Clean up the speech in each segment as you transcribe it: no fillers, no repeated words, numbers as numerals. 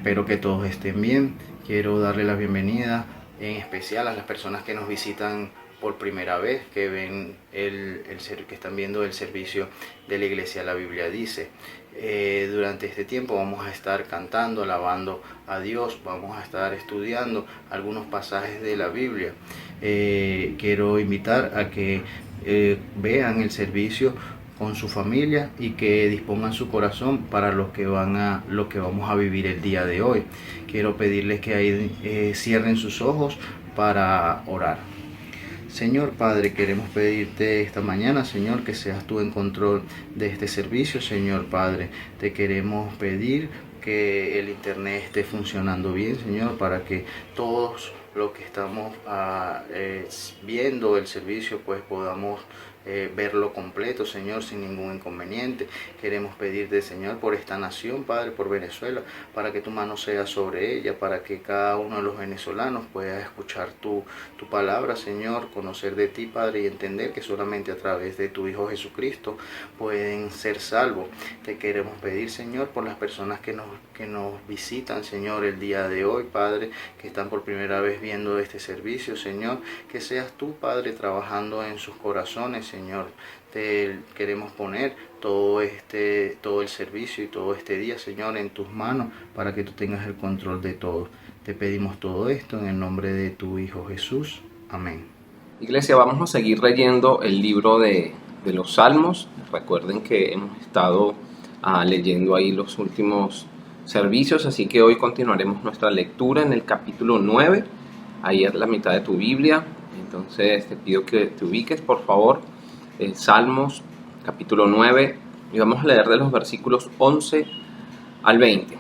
Espero que todos estén bien. Quiero darle la bienvenida en especial a las personas que nos visitan por primera vez, que ven que están viendo el servicio de la iglesia La Biblia Dice. Durante este tiempo vamos a estar cantando, alabando a Dios, vamos a estar estudiando algunos pasajes de la Biblia. Quiero invitar a que vean el servicio con su familia y que dispongan su corazón para lo que vamos a vivir el día de hoy. Quiero pedirles que ahí cierren sus ojos para orar. Señor Padre, queremos pedirte esta mañana, Señor, que seas tú en control de este servicio, Señor Padre. Te queremos pedir que el internet esté funcionando bien, Señor, para que todos los que estamos viendo el servicio pues podamos verlo completo, Señor, sin ningún inconveniente. Queremos pedirte, Señor, por esta nación, Padre, por Venezuela, para que tu mano sea sobre ella, para que cada uno de los venezolanos pueda escuchar tu palabra, Señor, conocer de ti, Padre, y entender que solamente a través de tu Hijo Jesucristo pueden ser salvos. Te queremos pedir, Señor, por las personas que nos visitan, Señor, el día de hoy, Padre, que están por primera vez viendo este servicio, Señor, que seas tú, Padre, trabajando en sus corazones, Señor. Te queremos poner todo el servicio y todo este día, Señor, en tus manos, para que tú tengas el control de todo. Te pedimos todo esto en el nombre de tu Hijo Jesús. Amén. Iglesia, vamos a seguir leyendo el libro de los Salmos. Recuerden que hemos estado leyendo ahí los últimos servicios, así que hoy continuaremos nuestra lectura en el capítulo 9. Ahí es la mitad de tu Biblia, entonces te pido que te ubiques, por favor, en Salmos capítulo 9, y vamos a leer de los versículos 11 al 20.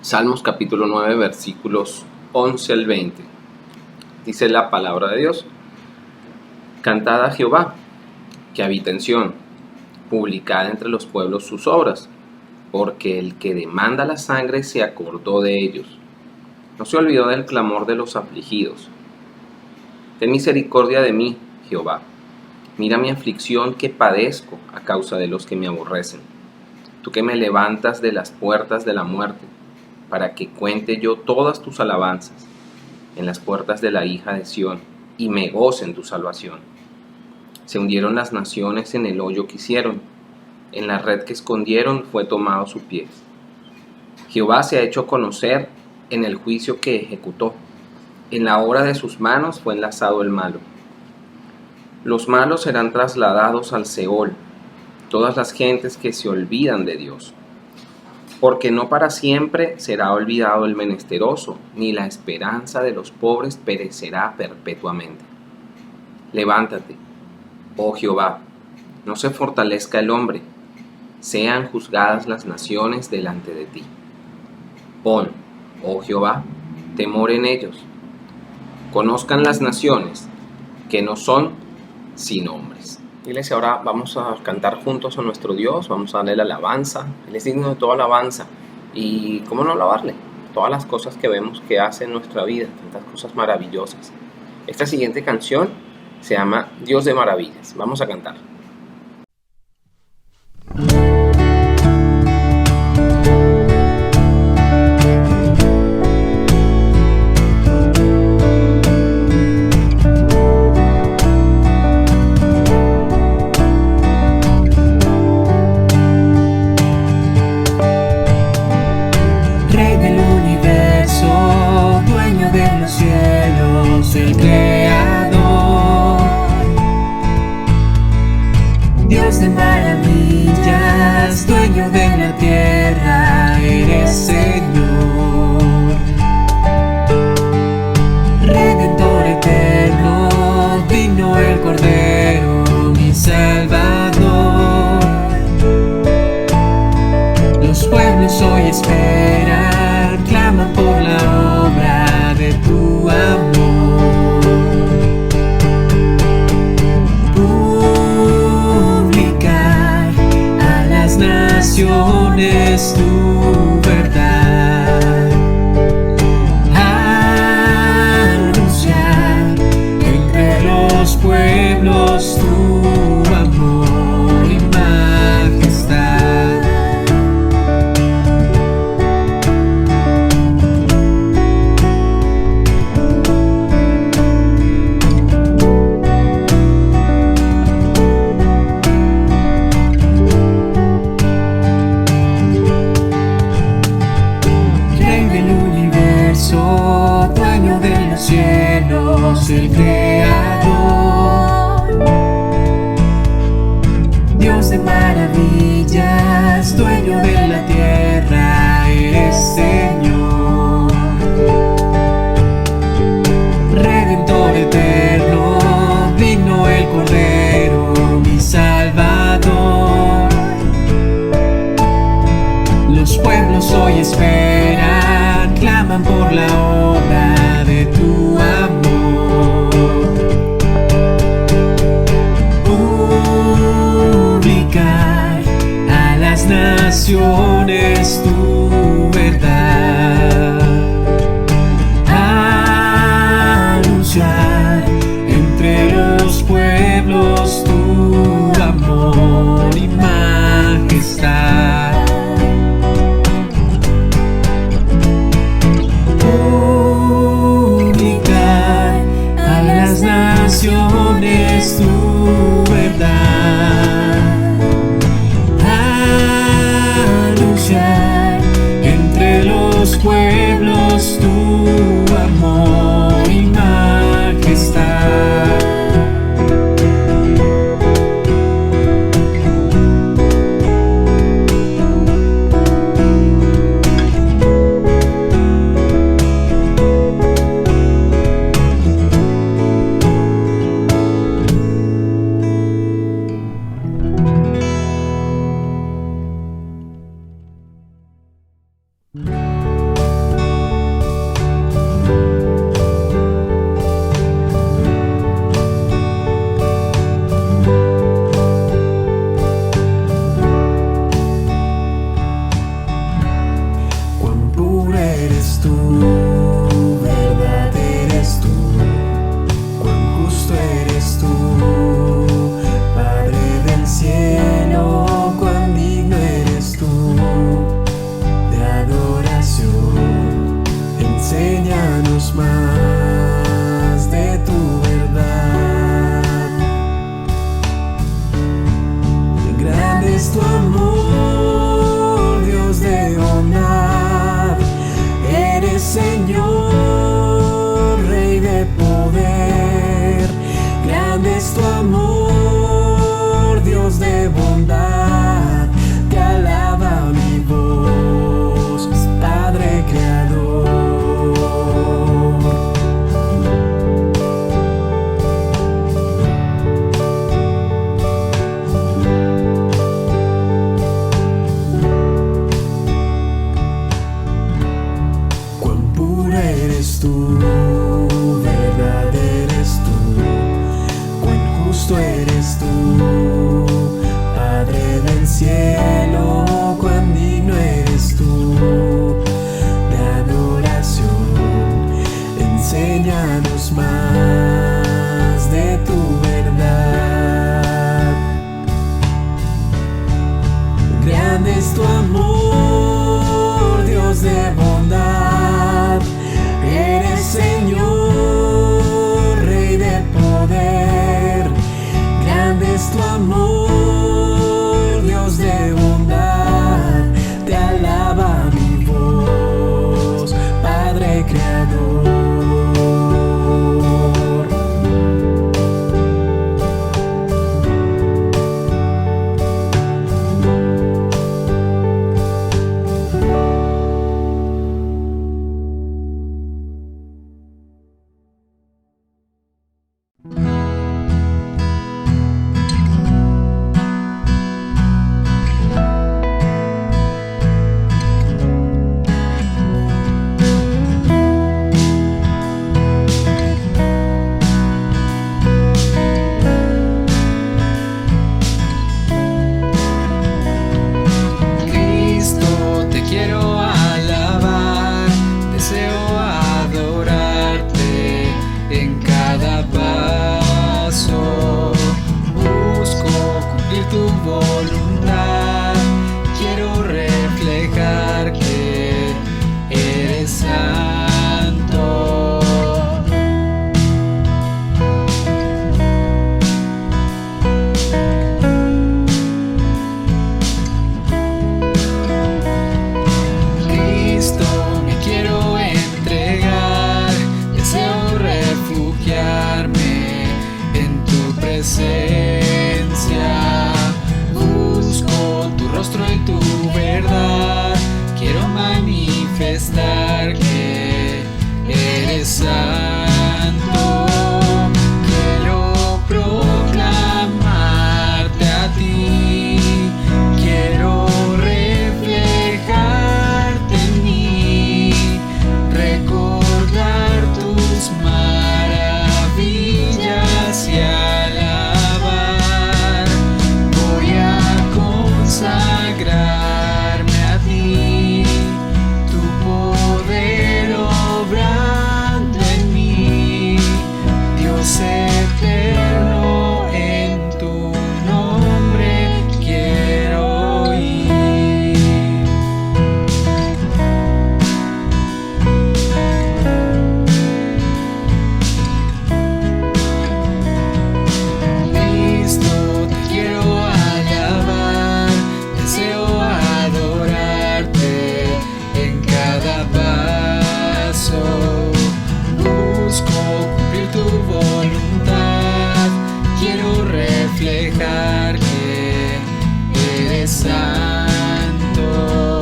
Salmos capítulo 9, versículos 11 al 20. Dice la palabra de Dios: Cantad a Jehová, que habita en Sión, publicad entre los pueblos sus obras, porque el que demanda la sangre se acordó de ellos. No se olvidó del clamor de los afligidos. Ten misericordia de mí, Jehová. Mira mi aflicción que padezco a causa de los que me aborrecen. Tú que me levantas de las puertas de la muerte, para que cuente yo todas tus alabanzas en las puertas de la hija de Sión, y me goce en tu salvación. Se hundieron las naciones en el hoyo que hicieron, en la red que escondieron fue tomado su pie. Jehová se ha hecho conocer en el juicio que ejecutó, en la obra de sus manos fue enlazado el malo. Los malos serán trasladados al Seol, todas las gentes que se olvidan de Dios. Porque no para siempre será olvidado el menesteroso, ni la esperanza de los pobres perecerá perpetuamente. Levántate, oh Jehová, no se fortalezca el hombre, sean juzgadas las naciones delante de ti. Pon, oh Jehová, temor en ellos. Conozcan las naciones que no son sin hombres. Iglesia, ahora vamos a cantar juntos a nuestro Dios, vamos a darle la alabanza. Él es digno de toda alabanza. Y cómo no alabarle, todas las cosas que vemos que hace en nuestra vida, tantas cosas maravillosas. Esta siguiente canción se llama Dios de Maravillas. Vamos a cantar. El creador, Dios el Creador, Dios de maravillas, dueño de la tierra, eres Señor. Redentor eterno, digno el Cordero, mi Salvador. Los pueblos hoy esperan, claman por la obra de tu amor. Publicar a las naciones tu verdad, anunciar entre los pueblos tu amor y majestad. Publicar a las naciones tu verdad, anunciar entre los pueblos tu amor y majestad. Cuán pura eres tú, verdad eres tú, cuán justo eres tú, Padre del cielo, cuán digno eres tú de adoración. Enséñanos más de tu verdad. Grande es tu amor, Dios de bondad. Eres Señor, Rey de poder. Grande es tu amor, Dios de bondad. Te alaba mi voz, Padre Creador. Cuán pura eres tú, verdad eres tú, cuán justo eres tú, Padre del cielo, cuán digno eres tú de adoración. Enséñanos más de tu verdad. Grande es tu amor, Dios de bondad. Eres Señor, eres santo. Quiero proclamarte a ti, quiero reflejarte en mí, recordar tus maravillas y alabar. Voy a consagrarme a ti, tu poder obrando en mí, Dios eterno, en tu nombre quiero ir. Cristo, te quiero alabar, deseo adorarte en cada paso. Busco cumplir tu voluntad, quiero reflejar que eres santo.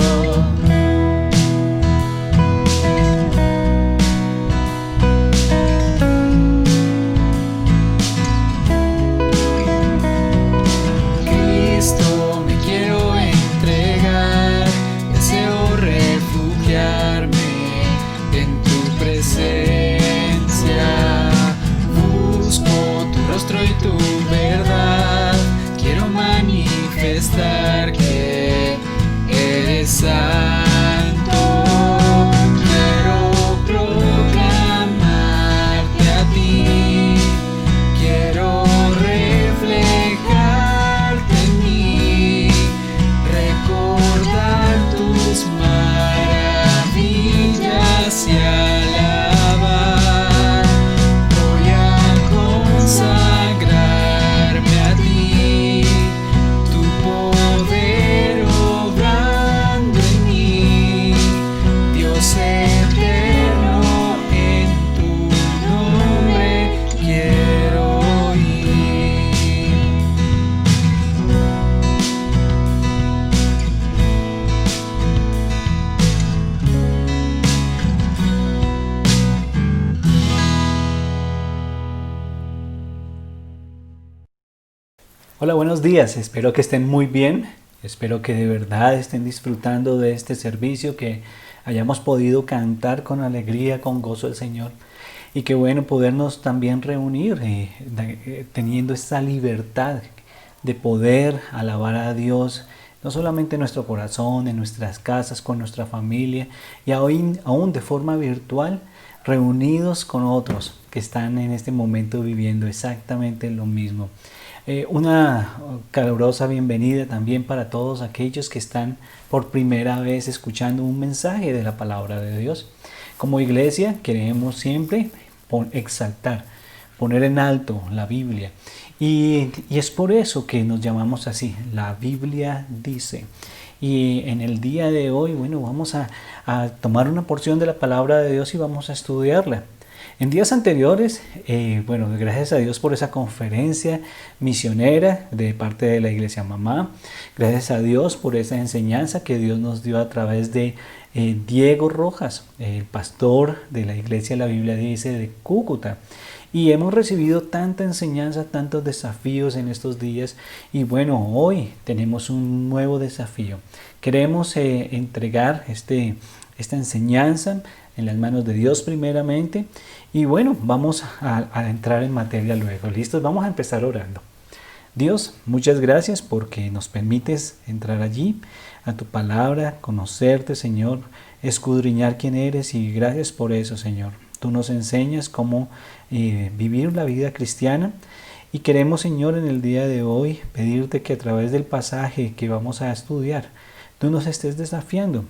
Cristo, me quiero entregar, deseo refugiarme en tu presencia. Busco tu rostro y tu verdad, quiero manifestar que eres santo. Quiero proclamarte a ti, quiero reflejarte en mí, recordar tus maravillas y alabar. Voy a consagrarme a ti, tu poder obrando en mí, Dios eterno, en tu nombre quiero ir. Hola, buenos días. Espero que estén muy bien. Espero que de verdad estén disfrutando de este servicio, que hayamos podido cantar con alegría, con gozo al Señor. Y que bueno podernos también reunir teniendo esta libertad de poder alabar a Dios, no solamente en nuestro corazón, en nuestras casas, con nuestra familia y aún de forma virtual, reunidos con otros que están en este momento viviendo exactamente lo mismo. Una calurosa bienvenida también para todos aquellos que están por primera vez escuchando un mensaje de la palabra de Dios. Como iglesia queremos siempre exaltar, poner en alto la Biblia. Y es por eso que nos llamamos así, la Biblia dice. Y en el día de hoy, bueno, vamos a tomar una porción de la palabra de Dios y vamos a estudiarla. En días anteriores, bueno, gracias a Dios por esa conferencia misionera de parte de la Iglesia Mamá. Gracias a Dios por esa enseñanza que Dios nos dio a través de Diego Rojas, el pastor de la Iglesia La Biblia Dice de Cúcuta. Y hemos recibido tanta enseñanza, tantos desafíos en estos días. Y bueno, hoy tenemos un nuevo desafío. Queremos entregar esta enseñanza en las manos de Dios primeramente. Y bueno, vamos a entrar en materia luego. ¿Listos? Vamos a empezar orando. Dios, muchas gracias porque nos permites entrar allí a tu palabra, conocerte, Señor, escudriñar quién eres, y gracias por eso, Señor. Tú nos enseñas cómo vivir la vida cristiana, y queremos, Señor, en el día de hoy pedirte que a través del pasaje que vamos a estudiar, tú nos estés desafiando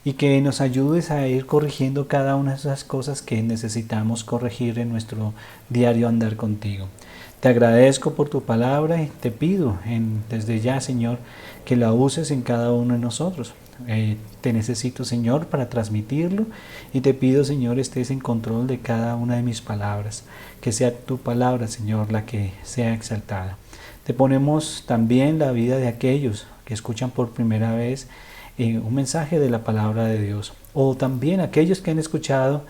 y que nos ayudes a ir corrigiendo cada una de esas cosas que necesitamos corregir en nuestro diario andar contigo. Te agradezco por tu palabra y te pido desde ya, Señor, que la uses en cada uno de nosotros. Te necesito, Señor, para transmitirlo, y te pido, Señor, estés en control de cada una de mis palabras. Que sea tu palabra, Señor, la que sea exaltada. Te ponemos también la vida de aquellos que escuchan por primera vez un mensaje de la palabra de Dios, o también aquellos que han escuchado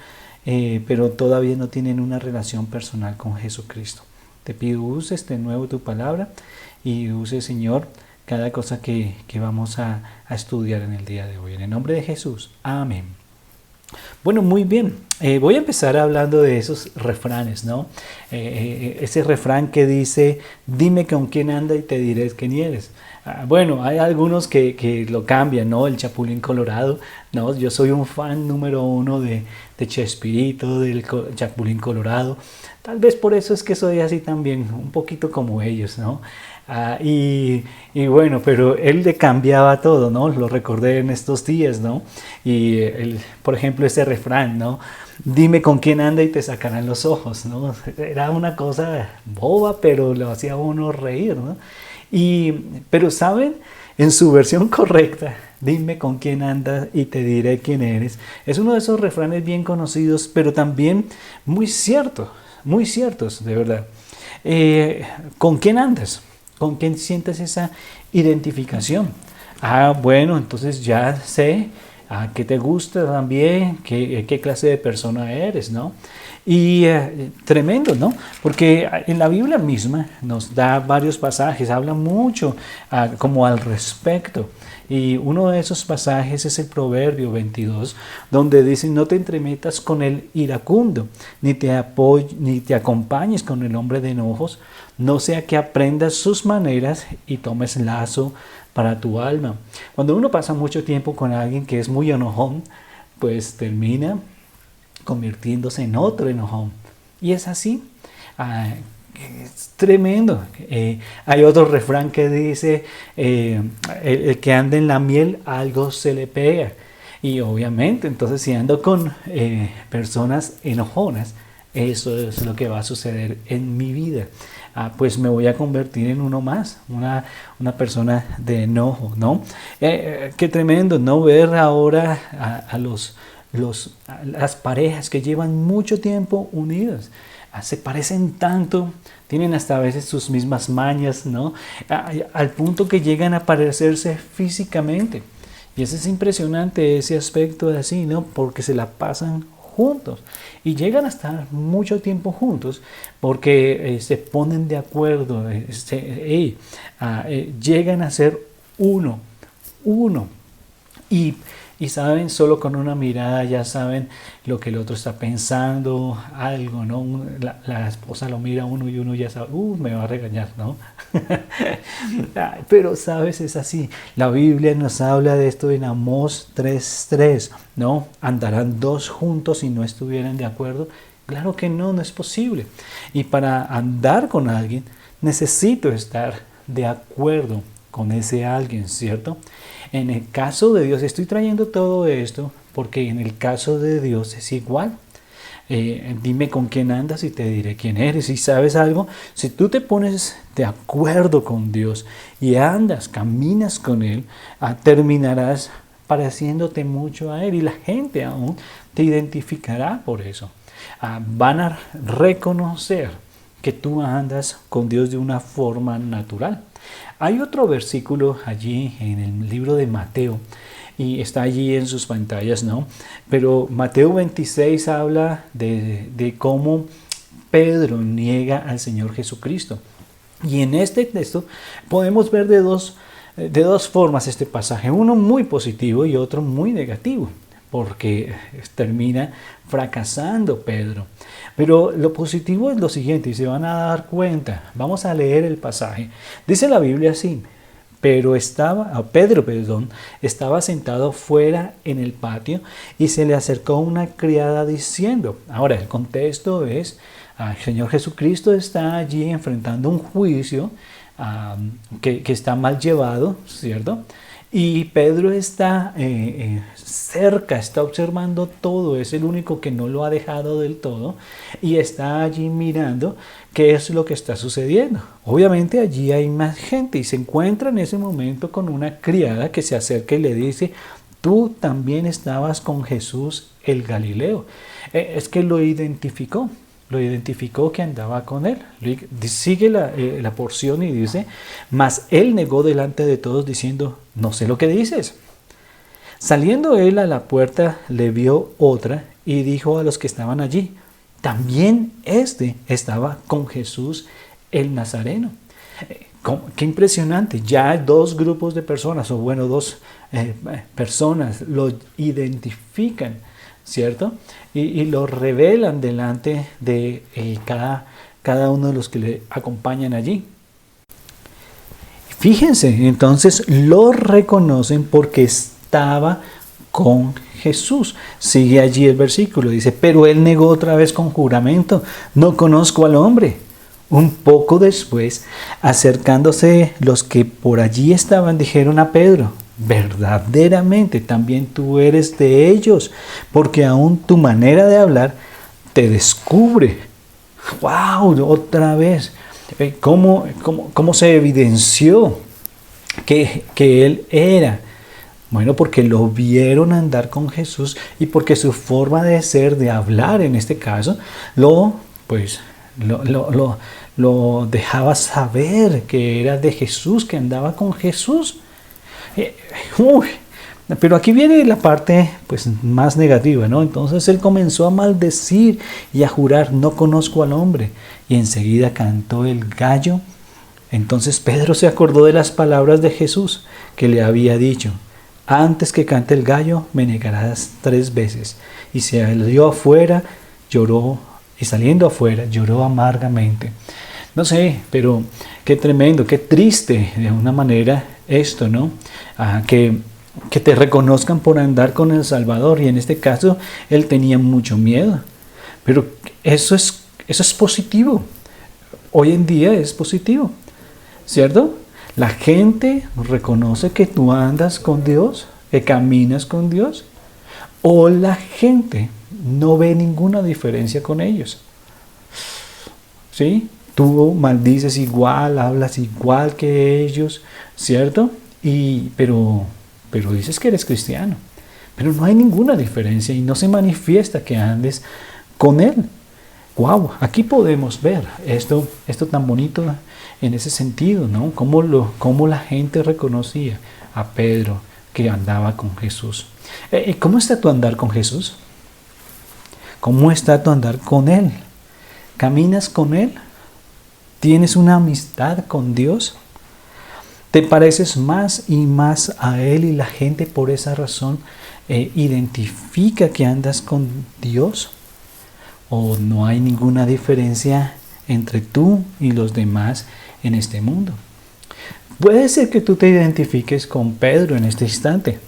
pero todavía no tienen una relación personal con Jesucristo. Te pido uses de nuevo tu palabra y use, Señor, cada cosa que vamos a estudiar en el día de hoy. En el nombre de Jesús. Amén. Bueno, muy bien. Voy a empezar hablando de esos refranes, ¿no? Ese refrán que dice, dime con quién anda y te diré quién eres. Bueno, hay algunos que lo cambian, ¿no? El Chapulín Colorado, ¿no? Yo soy un fan número 1 de Chespirito, del Chapulín Colorado. Tal vez por eso es que soy así también, un poquito como ellos, ¿no? Y bueno, pero él le cambiaba todo, ¿no? Lo recordé en estos días, ¿no? Y por ejemplo, ese refrán, ¿no? Dime con quién anda y te sacarán los ojos, ¿no? Era una cosa boba, pero lo hacía a uno reír, ¿no? Pero ¿saben? En su versión correcta, dime con quién andas y te diré quién eres. Es uno de esos refranes bien conocidos, pero también muy ciertos, de verdad. ¿Con quién andas? ¿Con quién sientes esa identificación? Bueno, entonces ya sé qué te gusta también, qué clase de persona eres, ¿no? Y tremendo, ¿no? Porque en la Biblia misma nos da varios pasajes, habla mucho como al respecto. Y uno de esos pasajes es el Proverbio 22, donde dice, no te entremetas con el iracundo, ni te acompañes con el hombre de enojos, no sea que aprendas sus maneras y tomes lazo para tu alma. Cuando uno pasa mucho tiempo con alguien que es muy enojón, pues termina convirtiéndose en otro enojón. Y es así. Es tremendo. Hay otro refrán que dice, el que anda en la miel, algo se le pega. Y obviamente, entonces si ando con personas enojonas, eso es lo que va a suceder en mi vida. Pues me voy a convertir en uno más, una persona de enojo, ¿no? Qué tremendo, ¿no? Ver ahora a las parejas que llevan mucho tiempo unidas. Se parecen tanto, tienen hasta a veces sus mismas mañas, ¿no? Al punto que llegan a parecerse físicamente. Y eso es impresionante, ese aspecto de así, ¿no? Porque se la pasan juntos y llegan a estar mucho tiempo juntos porque se ponen de acuerdo, llegan a ser uno. Y saben, solo con una mirada ya saben lo que el otro está pensando, algo, ¿no? La esposa lo mira a uno y uno ya sabe, me va a regañar, ¿no? Pero, ¿sabes? Es así. La Biblia nos habla de esto en Amós 3:3, ¿no? ¿Andarán dos juntos si no estuvieran de acuerdo? Claro que no es posible. Y para andar con alguien, necesito estar de acuerdo con ese alguien, ¿cierto? En el caso de Dios, estoy trayendo todo esto porque en el caso de Dios es igual. Dime con quién andas y te diré quién eres. Y sabes algo, si tú te pones de acuerdo con Dios y caminas con Él, terminarás pareciéndote mucho a Él y la gente aún te identificará por eso. Van a reconocer que tú andas con Dios de una forma natural. Hay otro versículo allí en el libro de Mateo y está allí en sus pantallas, ¿no? Pero Mateo 26 habla de cómo Pedro niega al Señor Jesucristo. Y en este texto podemos ver de dos formas este pasaje, uno muy positivo y otro muy negativo, porque termina fracasando Pedro. Pero lo positivo es lo siguiente, y se van a dar cuenta. Vamos a leer el pasaje. Dice la Biblia así, Pedro estaba sentado fuera en el patio y se le acercó una criada diciendo, ahora el contexto es, el Señor Jesucristo está allí enfrentando un juicio que está mal llevado, ¿cierto? Y Pedro está cerca, está observando todo, es el único que no lo ha dejado del todo y está allí mirando qué es lo que está sucediendo. Obviamente allí hay más gente y se encuentra en ese momento con una criada que se acerca y le dice, tú también estabas con Jesús el Galileo. Es que lo identificó que andaba con él. Sigue la porción y dice, mas él negó delante de todos diciendo, no sé lo que dices. Saliendo él a la puerta le vio otra y dijo a los que estaban allí, también este estaba con Jesús el Nazareno. Qué impresionante, ya dos grupos de personas, o bueno, dos personas lo identifican, ¿cierto? Y lo revelan delante de cada uno de los que le acompañan allí. Fíjense, entonces lo reconocen porque estaba con Jesús. Sigue allí el versículo, dice, pero él negó otra vez con juramento, no conozco al hombre. Un poco después, acercándose los que por allí estaban, dijeron a Pedro, verdaderamente también tú eres de ellos, porque aún tu manera de hablar te descubre. ¡Wow! Otra vez. ¿Cómo se evidenció que él era? Bueno, porque lo vieron andar con Jesús y porque su forma de ser, de hablar en este caso, lo dejaba saber que era de Jesús, que andaba con Jesús. Pero aquí viene la parte pues más negativa, ¿no? Entonces él comenzó a maldecir y a jurar, no conozco al hombre. Y enseguida cantó el gallo. Entonces Pedro se acordó de las palabras de Jesús que le había dicho, antes que cante el gallo me negarás 3 veces. Y saliendo afuera lloró amargamente. No sé, pero qué tremendo, qué triste de una manera esto, ¿no? Que te reconozcan por andar con el Salvador. Y en este caso, él tenía mucho miedo. Pero eso es positivo. Hoy en día es positivo, ¿cierto? La gente reconoce que tú andas con Dios, que caminas con Dios. O la gente no ve ninguna diferencia con ellos. ¿Sí? Tú maldices igual, hablas igual que ellos, ¿cierto? Pero dices que eres cristiano. Pero no hay ninguna diferencia y no se manifiesta que andes con Él. ¡Wow! Aquí podemos ver esto tan bonito en ese sentido, ¿no? Cómo la gente reconocía a Pedro que andaba con Jesús. ¿Cómo está tu andar con Jesús? ¿Cómo está tu andar con Él? ¿Caminas con Él? ¿Tienes una amistad con Dios? ¿Te pareces más y más a Él y la gente por esa razón identifica que andas con Dios? ¿O no hay ninguna diferencia entre tú y los demás en este mundo? Puede ser que tú te identifiques con Pedro en este instante.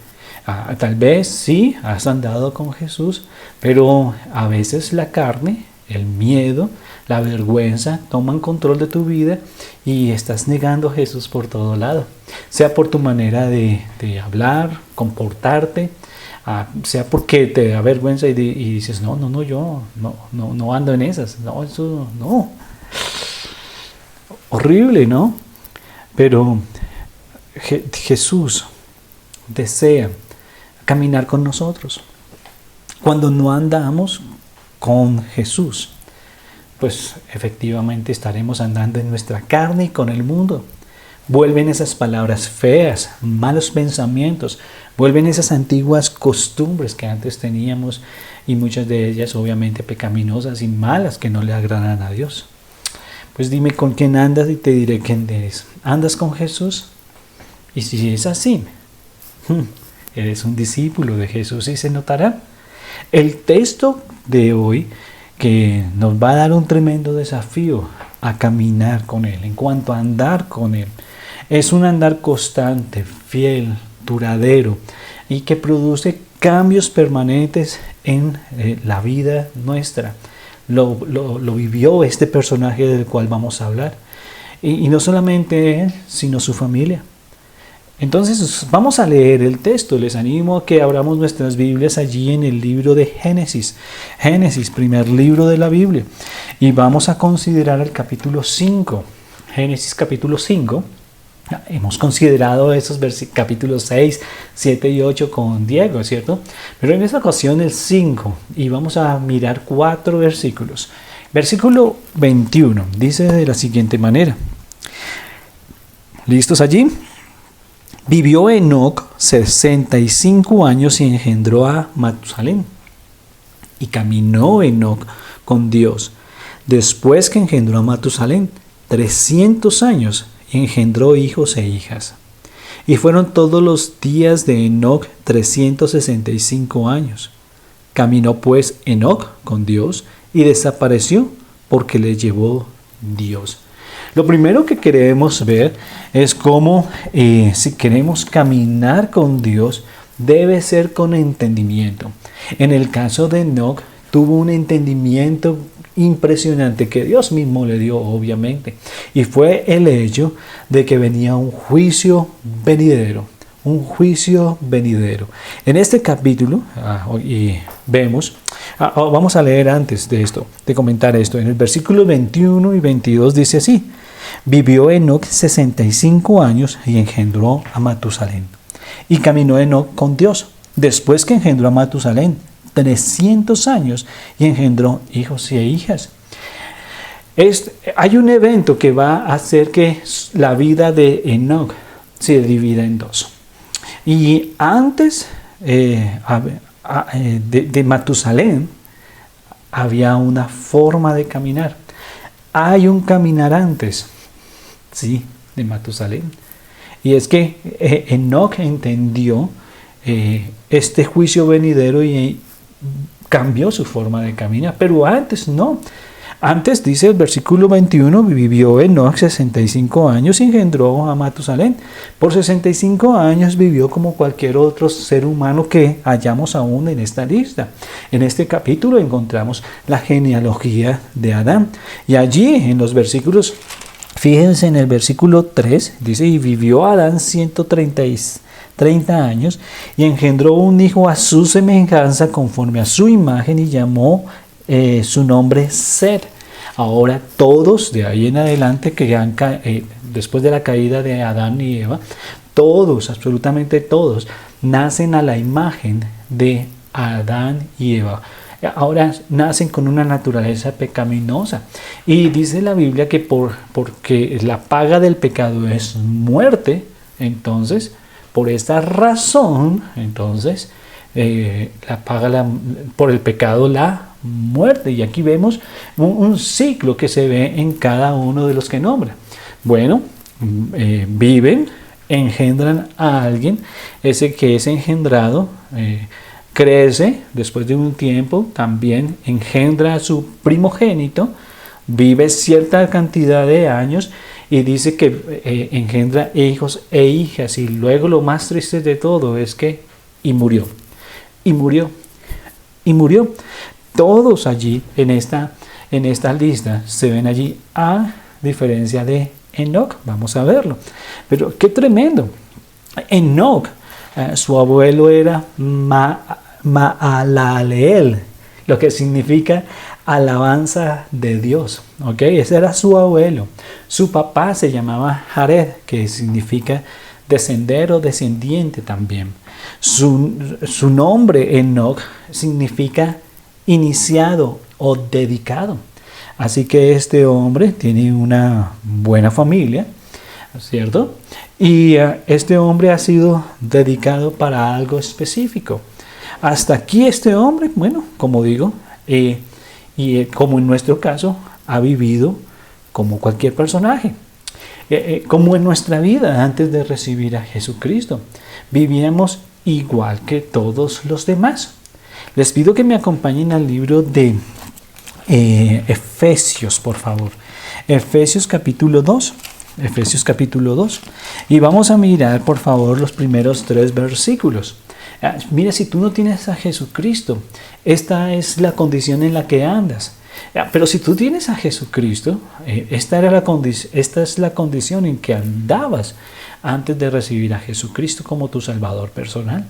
Tal vez sí, has andado con Jesús, pero a veces la carne, el miedo, la vergüenza toman control de tu vida y estás negando a Jesús por todo lado. Sea por tu manera de hablar, comportarte, sea porque te da vergüenza y dices, yo no ando en esas. No, eso no. Horrible, ¿no? Pero Jesús desea caminar con nosotros. Cuando no andamos con Jesús, pues efectivamente estaremos andando en nuestra carne y con el mundo. Vuelven esas palabras feas, malos pensamientos, vuelven esas antiguas costumbres que antes teníamos y muchas de ellas obviamente pecaminosas y malas que no le agradan a Dios. Pues dime con quién andas y te diré quién eres. ¿Andas con Jesús? Y si es así, eres un discípulo de Jesús y se notará. El texto de hoy que nos va a dar un tremendo desafío a caminar con Él, en cuanto a andar con Él. Es un andar constante, fiel, duradero y que produce cambios permanentes en la vida nuestra. Lo vivió este personaje del cual vamos a hablar. Y no solamente él, sino su familia. Entonces vamos a leer el texto. Les animo a que abramos nuestras Biblias allí en el libro de Génesis. Génesis, primer libro de la Biblia. Y vamos a considerar el capítulo 5. Génesis capítulo 5. Hemos considerado esos capítulos 6, 7 y 8 con Diego, ¿cierto? Pero en esta ocasión el 5. Y vamos a mirar 4 versículos. Versículo 21 dice de la siguiente manera. ¿Listos allí? Vivió Enoc 65 años y engendró a Matusalén. Y caminó Enoc con Dios, después que engendró a Matusalén, 300 años, y engendró hijos e hijas. Y fueron todos los días de Enoc 365 años. Caminó pues Enoc con Dios y desapareció porque le llevó Dios. Lo primero que queremos ver es cómo si queremos caminar con Dios, debe ser con entendimiento. En el caso de Enoc, tuvo un entendimiento impresionante que Dios mismo le dio, obviamente. Y fue el hecho de que venía un juicio venidero. Un juicio venidero. En este capítulo, vamos a leer antes de esto, de comentar esto. En el versículo 21 y 22 dice así: vivió Enoc 65 años y engendró a Matusalén. Y caminó Enoc con Dios, después que engendró a Matusalén, 300 años, y engendró hijos e hijas. Hay un evento que va a hacer que la vida de Enoc se divida en dos. Y antes de Matusalén había una forma de caminar. Hay un caminar antes, sí, de Matusalén. Y es que Enoc entendió este juicio venidero y cambió su forma de caminar, pero antes no. Antes dice el versículo 21, vivió Enoc 65 años y engendró a Matusalén. Por 65 años vivió como cualquier otro ser humano que hallamos aún en esta lista. En este capítulo encontramos la genealogía de Adán. Y allí en los versículos, fíjense en el versículo 3, dice: y vivió Adán 130 años y engendró un hijo a su semejanza conforme a su imagen y llamó su nombre Set. Ahora todos de ahí en adelante que después de la caída de Adán y Eva, todos, absolutamente todos, nacen a la imagen de Adán y Eva. Ahora nacen con una naturaleza pecaminosa. Y dice la Biblia que porque la paga del pecado es muerte, entonces, por esta razón, entonces, la paga por el pecado la muerte. Y aquí vemos un ciclo que se ve en cada uno de los que nombra. Bueno, viven, engendran a alguien, ese que es engendrado crece, después de un tiempo también engendra a su primogénito, vive cierta cantidad de años y dice que engendra hijos e hijas. Y luego lo más triste de todo es que murió. Todos allí en esta lista se ven allí, a diferencia de Enoc. Vamos a verlo. Pero qué tremendo. Enoc, su abuelo era Maalaleel, lo que significa alabanza de Dios. ¿Ok? Ese era su abuelo. Su papá se llamaba Jared, que significa descender o descendiente también. Su nombre Enoc significa iniciado o dedicado. Así que este hombre tiene una buena familia, ¿cierto? Y este hombre ha sido dedicado para algo específico. Hasta aquí este hombre, bueno, como digo, como en nuestro caso, ha vivido como cualquier personaje. Como en nuestra vida antes de recibir a Jesucristo. Vivíamos igual que todos los demás. Les pido que me acompañen al libro de Efesios, por favor. Efesios capítulo 2. Efesios capítulo 2. Y vamos a mirar, por favor, los primeros 3 versículos. Mira, si tú no tienes a Jesucristo, esta es la condición en la que andas. Pero si tú tienes a Jesucristo, esta es la condición en que andabas antes de recibir a Jesucristo como tu Salvador personal.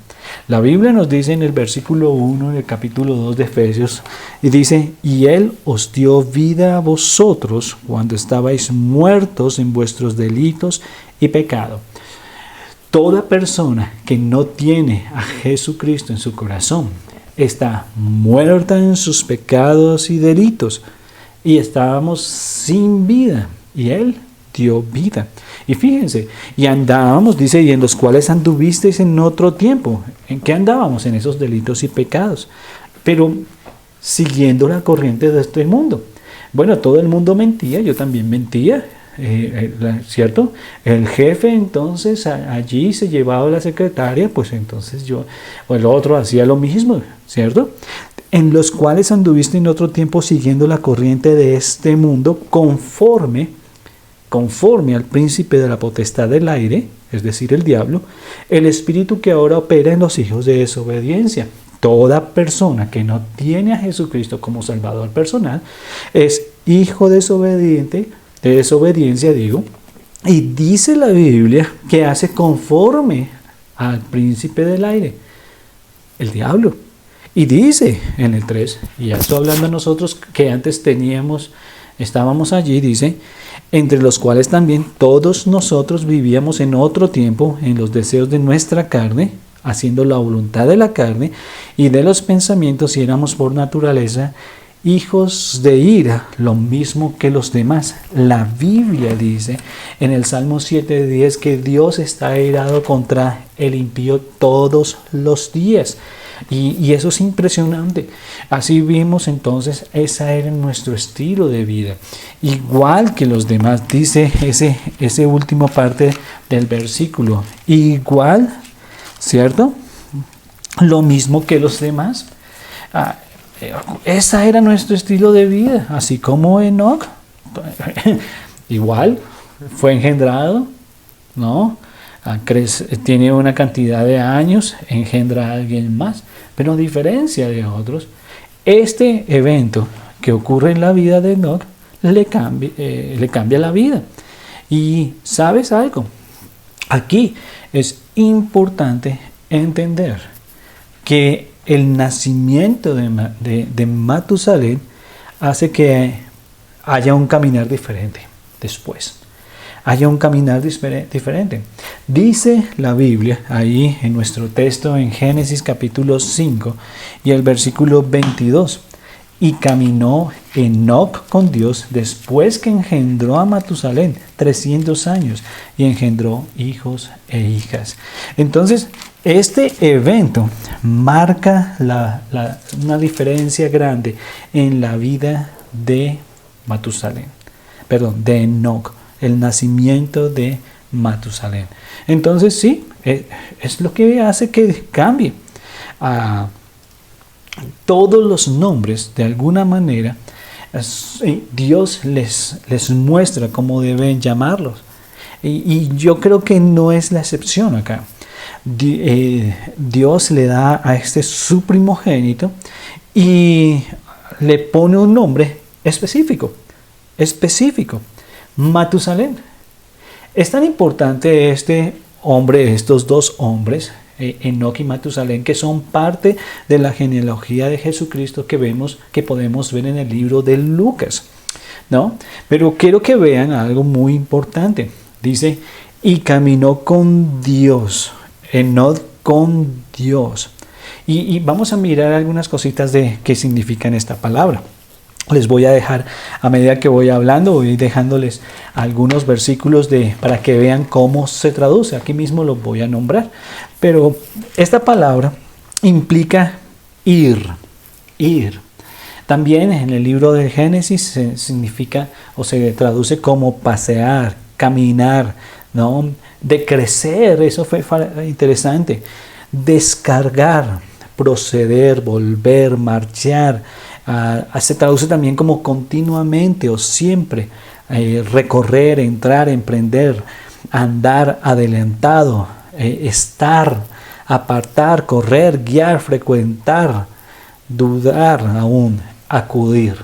La Biblia nos dice en el versículo 1 del capítulo 2 de Efesios, y dice: y Él os dio vida a vosotros cuando estabais muertos en vuestros delitos y pecado. Toda persona que no tiene a Jesucristo en su corazón está muerta en sus pecados y delitos, y estábamos sin vida, y Él dio vida. Y fíjense, y andábamos, dice, y en los cuales anduvisteis en otro tiempo. ¿En qué andábamos? En esos delitos y pecados. Pero siguiendo la corriente de este mundo. Bueno, todo el mundo mentía, yo también mentía, ¿cierto? El jefe entonces allí se llevaba a la secretaria, pues entonces yo, o el otro hacía lo mismo, ¿cierto? En los cuales anduviste en otro tiempo siguiendo la corriente de este mundo conforme al príncipe de la potestad del aire, es decir, el diablo, el espíritu que ahora opera en los hijos de desobediencia. Toda persona que no tiene a Jesucristo como Salvador personal es hijo desobediente, de desobediencia digo, y dice la Biblia que hace conforme al príncipe del aire, el diablo. Y dice en el 3, y ya estoy hablando a nosotros que antes estábamos allí, dice, entre los cuales también todos nosotros vivíamos en otro tiempo en los deseos de nuestra carne, haciendo la voluntad de la carne y de los pensamientos, y éramos por naturaleza hijos de ira, lo mismo que los demás. La Biblia dice en el Salmo 7:10 que Dios está airado contra el impío todos los días. Y eso es impresionante. Así vimos entonces, ese era nuestro estilo de vida. Igual que los demás, dice ese último parte del versículo. Igual, ¿cierto? Lo mismo que los demás. Ese era nuestro estilo de vida. Así como Enoc, igual, fue engendrado, ¿no? Tiene una cantidad de años, engendra a alguien más, pero a diferencia de otros, este evento que ocurre en la vida de Enoc le cambia la vida. Y ¿sabes algo? Aquí es importante entender que el nacimiento de Matusalén hace que haya un caminar diferente después. Haya un caminar diferente. Dice la Biblia ahí en nuestro texto en Génesis capítulo 5 y el versículo 22. Y caminó Enoc con Dios después que engendró a Matusalén 300 años y engendró hijos e hijas. Entonces, este evento marca una diferencia grande en la vida de de Enoc, el nacimiento de Matusalén. Entonces sí, es lo que hace que cambie. Todos los nombres, de alguna manera, Dios les muestra cómo deben llamarlos. Y yo creo que no es la excepción acá. Dios le da a su primogénito y le pone un nombre específico. Matusalén. Es tan importante estos dos hombres, Enoc y Matusalén, que son parte de la genealogía de Jesucristo que podemos ver en el libro de Lucas, ¿no? Pero quiero que vean algo muy importante. Dice, y caminó con Dios, Enoc con Dios. Y vamos a mirar algunas cositas de qué significan esta palabra. Les voy a dejar, a medida que voy hablando, voy dejándoles algunos versículos para que vean cómo se traduce. Aquí mismo los voy a nombrar. Pero esta palabra implica ir. También en el libro de Génesis significa o se traduce como pasear, caminar, ¿no? De crecer, eso fue interesante. Descargar, proceder, volver, marchar. Se traduce también como continuamente o siempre, recorrer, entrar, emprender, andar adelantado, estar, apartar, correr, guiar, frecuentar, dudar aún, acudir.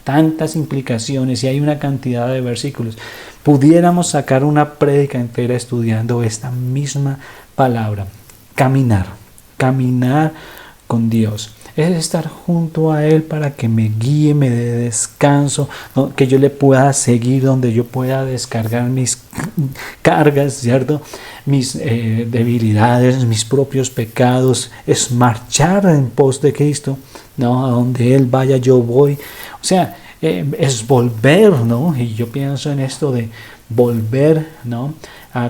Tantas implicaciones y hay una cantidad de versículos. Pudiéramos sacar una prédica entera estudiando esta misma palabra. Caminar con Dios. Es estar junto a Él para que me guíe, me dé descanso, ¿no? Que yo le pueda seguir, donde yo pueda descargar mis cargas, ¿cierto? Mis debilidades, mis propios pecados. Es marchar en pos de Cristo, ¿no? A donde Él vaya, yo voy. O sea, es volver, ¿no? Y yo pienso en esto de volver, ¿no?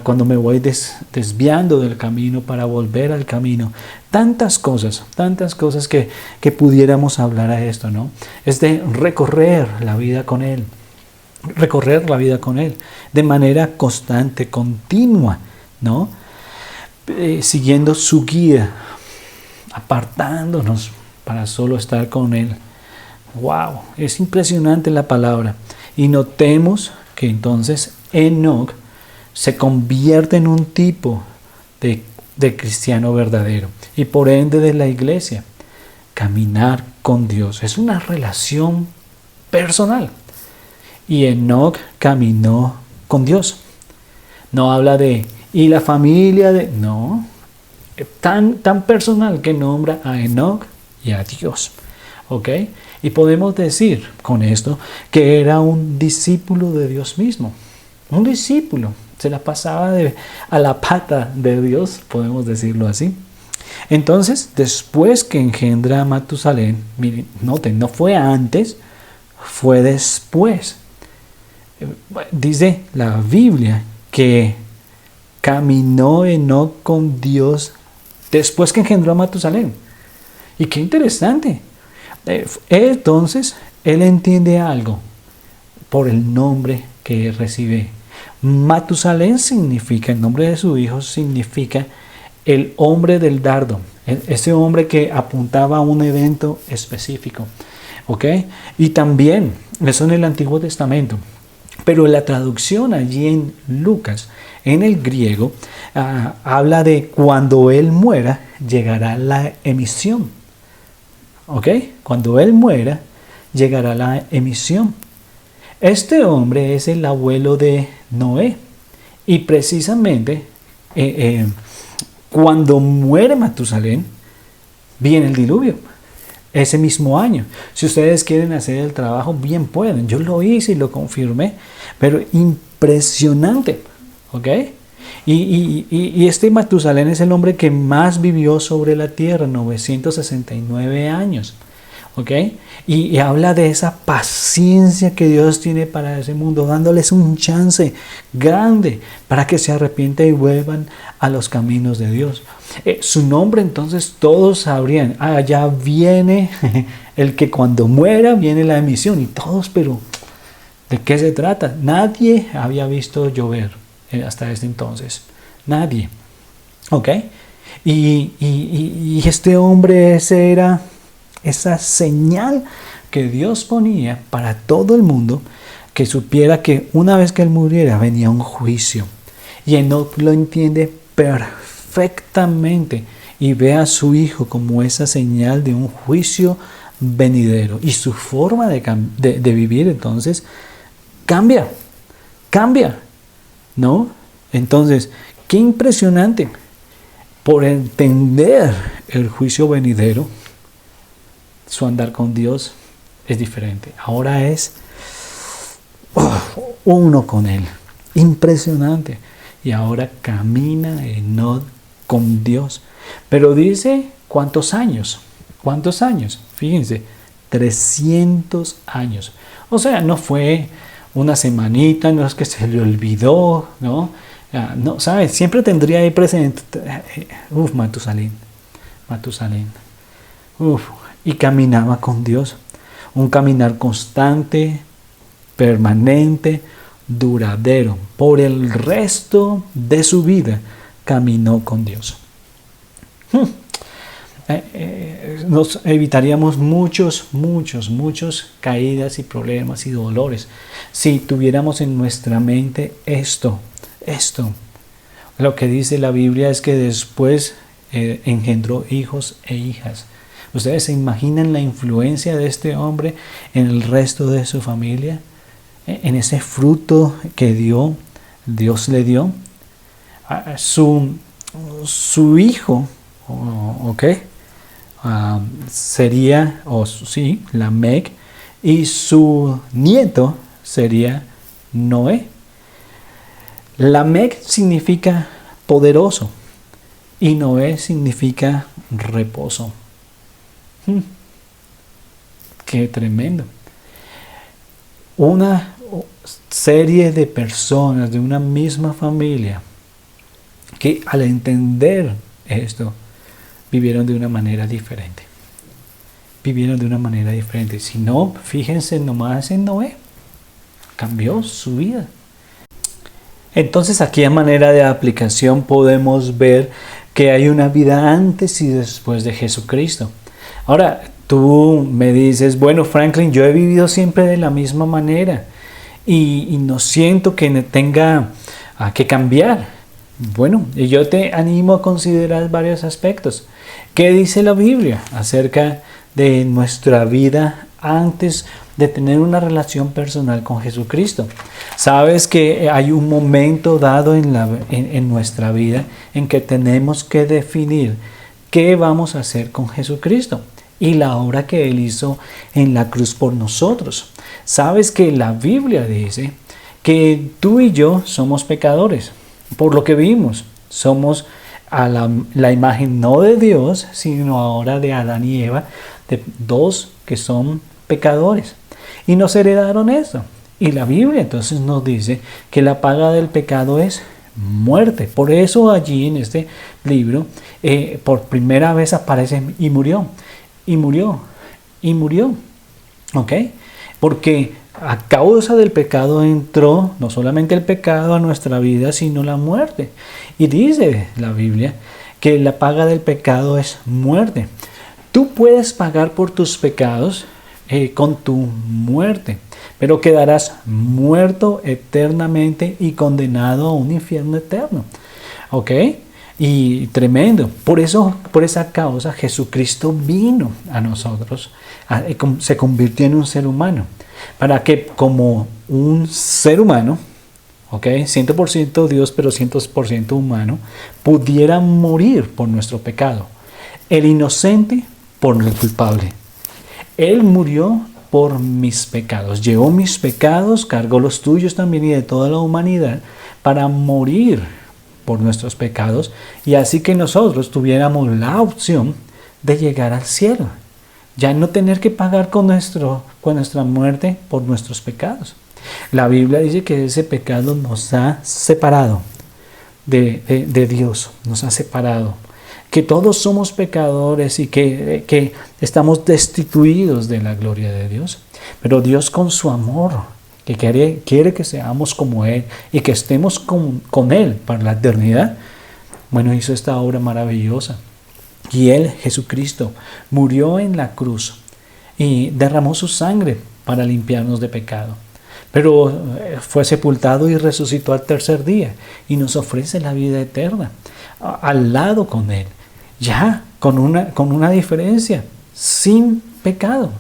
cuando me voy desviando del camino para volver al camino. Tantas cosas que pudiéramos hablar a esto, ¿no? Es de recorrer la vida con Él de manera constante, continua, ¿no? Siguiendo su guía, apartándonos para solo estar con Él. ¡Wow! Es impresionante la palabra. Y notemos que entonces Enoc se convierte en un tipo de cristiano verdadero y por ende de la iglesia. Caminar con Dios es una relación personal. Y Enoc caminó con Dios. No habla de y la familia de... No. Tan personal que nombra a Enoc y a Dios. ¿Ok? Y podemos decir con esto que era un discípulo de Dios mismo. Un discípulo. Se la pasaba a la pata de Dios, podemos decirlo así. Entonces, después que engendra a Matusalén, miren, noten, no fue antes, fue después. Dice la Biblia que caminó Enoc con Dios después que engendró a Matusalén. Y qué interesante. Entonces, él entiende algo por el nombre que recibe. Matusalén significa, el nombre de su hijo significa el hombre del dardo. Ese hombre que apuntaba a un evento específico. ¿Ok? Y también, eso en el Antiguo Testamento. Pero la traducción allí en Lucas, en el griego, habla de cuando él muera, llegará la emisión. ¿Ok? Cuando él muera, llegará la emisión. Este hombre es el abuelo de Noé. Y precisamente, cuando muere Matusalén, viene el diluvio. Ese mismo año. Si ustedes quieren hacer el trabajo, bien pueden. Yo lo hice y lo confirmé. Pero impresionante. ¿Ok? Y este Matusalén es el hombre que más vivió sobre la tierra, 969 años. ¿Ok? Y habla de esa paciencia que Dios tiene para ese mundo, dándoles un chance grande para que se arrepientan y vuelvan a los caminos de Dios. Su nombre, entonces todos sabrían, ya viene el que cuando muera viene la emisión. Y todos, pero ¿de qué se trata? Nadie había visto llover hasta ese entonces. Nadie. ¿Ok? Y este hombre, ese era esa señal que Dios ponía para todo el mundo, que supiera que una vez que él muriera venía un juicio. Y Enoc lo entiende perfectamente y ve a su hijo como esa señal de un juicio venidero. Y su forma de vivir entonces cambia, ¿no? Entonces, qué impresionante. Por entender el juicio venidero, su andar con Dios es diferente. Ahora es uno con Él. Impresionante. Y ahora camina Enoc con Dios. Pero dice, ¿cuántos años? ¿Cuántos años? Fíjense, 300 años. O sea, no fue una semanita, no es que se le olvidó, ¿no? No, ¿sabes? Siempre tendría ahí presente. Matusalén. Y caminaba con Dios. Un caminar constante, permanente, duradero. Por el resto de su vida caminó con Dios. Nos evitaríamos muchos caídas y problemas y dolores si tuviéramos en nuestra mente esto. Lo que dice la Biblia es que después engendró hijos e hijas. ¿Ustedes se imaginan la influencia de este hombre en el resto de su familia? En ese fruto que Dios le dio. Su hijo, sería, Lamec, y su nieto sería Noé. Lamec significa poderoso y Noé significa reposo. Qué tremendo. Una serie de personas de una misma familia que al entender esto, vivieron de una manera diferente. Vivieron de una manera diferente. Si no, fíjense nomás en Noé. Cambió su vida. Entonces aquí a manera de aplicación podemos ver que hay una vida antes y después de Jesucristo. Ahora, tú me dices, bueno, Franklin, yo he vivido siempre de la misma manera y no siento que tenga que cambiar. Bueno, yo te animo a considerar varios aspectos. ¿Qué dice la Biblia acerca de nuestra vida antes de tener una relación personal con Jesucristo? Sabes que hay un momento dado en nuestra vida en que tenemos que definir qué vamos a hacer con Jesucristo y la obra que Él hizo en la cruz por nosotros. Sabes que la Biblia dice que tú y yo somos pecadores. Por lo que vimos, somos a la imagen no de Dios, sino ahora de Adán y Eva, de dos que son pecadores. Y nos heredaron eso. Y la Biblia entonces nos dice que la paga del pecado es muerte. Por eso allí en este libro, por primera vez aparece y murió, y murió, y murió. ¿Ok? Porque a causa del pecado entró no solamente el pecado a nuestra vida, sino la muerte. Y dice la Biblia que la paga del pecado es muerte. Tú puedes pagar por tus pecados con tu muerte, pero quedarás muerto eternamente y condenado a un infierno eterno. ¿Ok? Y tremendo. Por esa causa, Jesucristo vino a nosotros, se convirtió en un ser humano, para que como un ser humano, ¿ok? 100% Dios, pero 100% humano, pudiera morir por nuestro pecado. El inocente por el culpable. Él murió por mis pecados, llevó mis pecados, cargó los tuyos también y de toda la humanidad para morir por nuestros pecados y así que nosotros tuviéramos la opción de llegar al cielo, ya no tener que pagar con nuestra muerte por nuestros pecados. La Biblia dice que ese pecado nos ha separado de Dios, nos ha separado, que todos somos pecadores y que estamos destituidos de la gloria de Dios, pero Dios con su amor, que quiere que seamos como Él y que estemos con Él para la eternidad, bueno, hizo esta obra maravillosa. Y Él, Jesucristo, murió en la cruz y derramó su sangre para limpiarnos de pecado. Pero fue sepultado y resucitó al tercer día y nos ofrece la vida eterna al lado con Él, ya con una diferencia, sin pecado,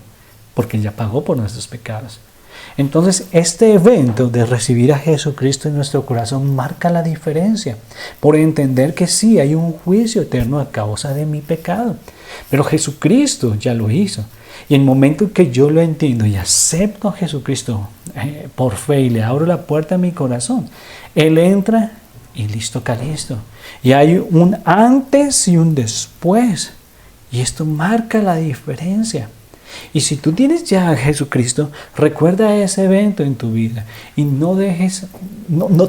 porque Él ya pagó por nuestros pecados. Entonces, este evento de recibir a Jesucristo en nuestro corazón marca la diferencia, por entender que sí, hay un juicio eterno a causa de mi pecado, pero Jesucristo ya lo hizo. Y en el momento en que yo lo entiendo y acepto a Jesucristo por fe y le abro la puerta a mi corazón, Él entra y listo, calisto. Y hay un antes y un después, y esto marca la diferencia. Y si tú tienes ya a Jesucristo, recuerda ese evento en tu vida y no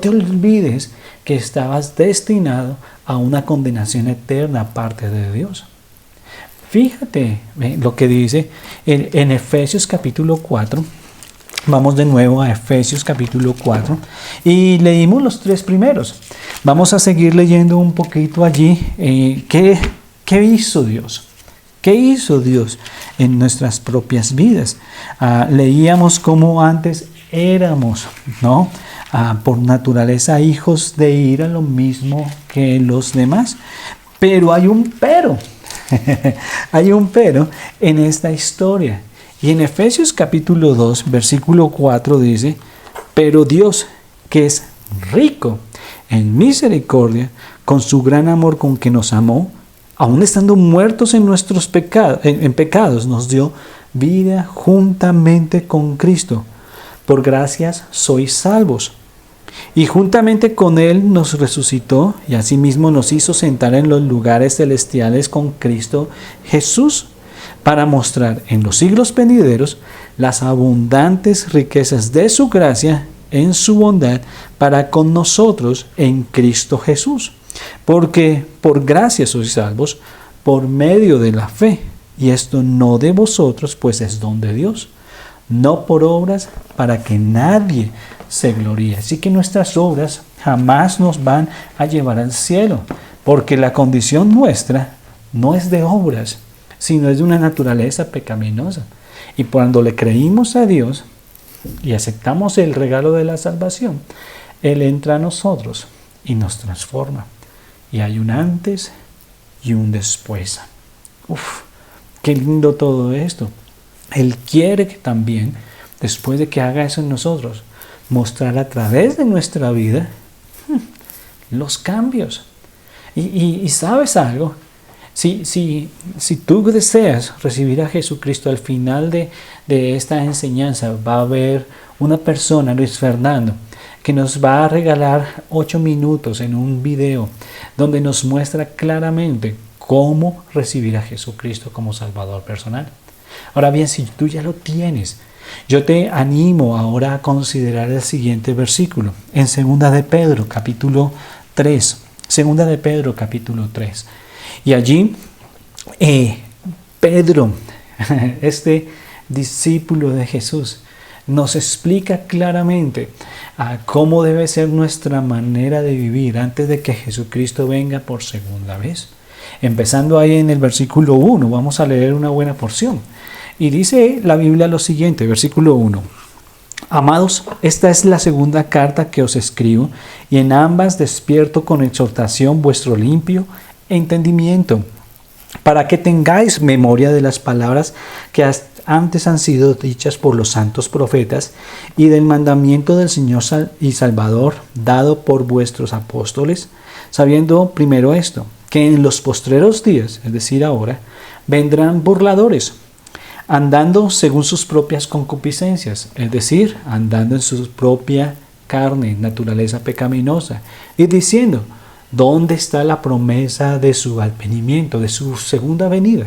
te olvides que estabas destinado a una condenación eterna aparte de Dios. Fíjate lo que dice en Efesios capítulo 4. Vamos de nuevo a Efesios capítulo 4 y leímos los 3 primeros. Vamos a seguir leyendo un poquito allí. ¿Qué hizo Dios? ¿Qué hizo Dios en nuestras propias vidas? Leíamos cómo antes éramos, ¿no? Por naturaleza hijos de ira, lo mismo que los demás. Pero hay un pero. Hay un pero en esta historia. Y en Efesios capítulo 2, versículo 4 dice, pero Dios, que es rico en misericordia, con su gran amor con que nos amó, aun estando muertos en nuestros pecados, nos dio vida juntamente con Cristo. Por gracias sois salvos. Y juntamente con Él nos resucitó y asimismo nos hizo sentar en los lugares celestiales con Cristo Jesús, para mostrar en los siglos venideros las abundantes riquezas de su gracia en su bondad para con nosotros en Cristo Jesús. Porque por gracia sois salvos por medio de la fe. Y esto no de vosotros, pues es don de Dios, no por obras, para que nadie se gloríe. Así que nuestras obras jamás nos van a llevar al cielo, porque la condición nuestra no es de obras, sino es de una naturaleza pecaminosa. Y cuando le creímos a Dios y aceptamos el regalo de la salvación, Él entra a nosotros y nos transforma. Y hay un antes y un después. Uf, qué lindo todo esto. Él quiere que también, después de que haga eso en nosotros, mostrar a través de nuestra vida los cambios. Y ¿sabes algo? Si tú deseas recibir a Jesucristo al final de esta enseñanza, va a haber una persona, Luis Fernando, que nos va a regalar 8 minutos en un video donde nos muestra claramente cómo recibir a Jesucristo como Salvador personal. Ahora bien, si tú ya lo tienes, yo te animo ahora a considerar el siguiente versículo en 2 de Pedro, capítulo 3. 2 de Pedro, capítulo 3. Y allí, Pedro, este discípulo de Jesús, nos explica claramente cómo debe ser nuestra manera de vivir antes de que Jesucristo venga por segunda vez. Empezando ahí en el versículo 1, vamos a leer una buena porción. Y dice la Biblia lo siguiente, versículo 1. Amados, esta es la segunda carta que os escribo, y en ambas despierto con exhortación vuestro limpio entendimiento, para que tengáis memoria de las palabras que antes han sido dichas por los santos profetas, y del mandamiento del Señor y Salvador dado por vuestros apóstoles, sabiendo primero esto, que en los postreros días, es decir ahora, vendrán burladores, andando según sus propias concupiscencias, es decir, andando en su propia carne, naturaleza pecaminosa, y diciendo, ¿dónde está la promesa de su advenimiento, de su segunda venida?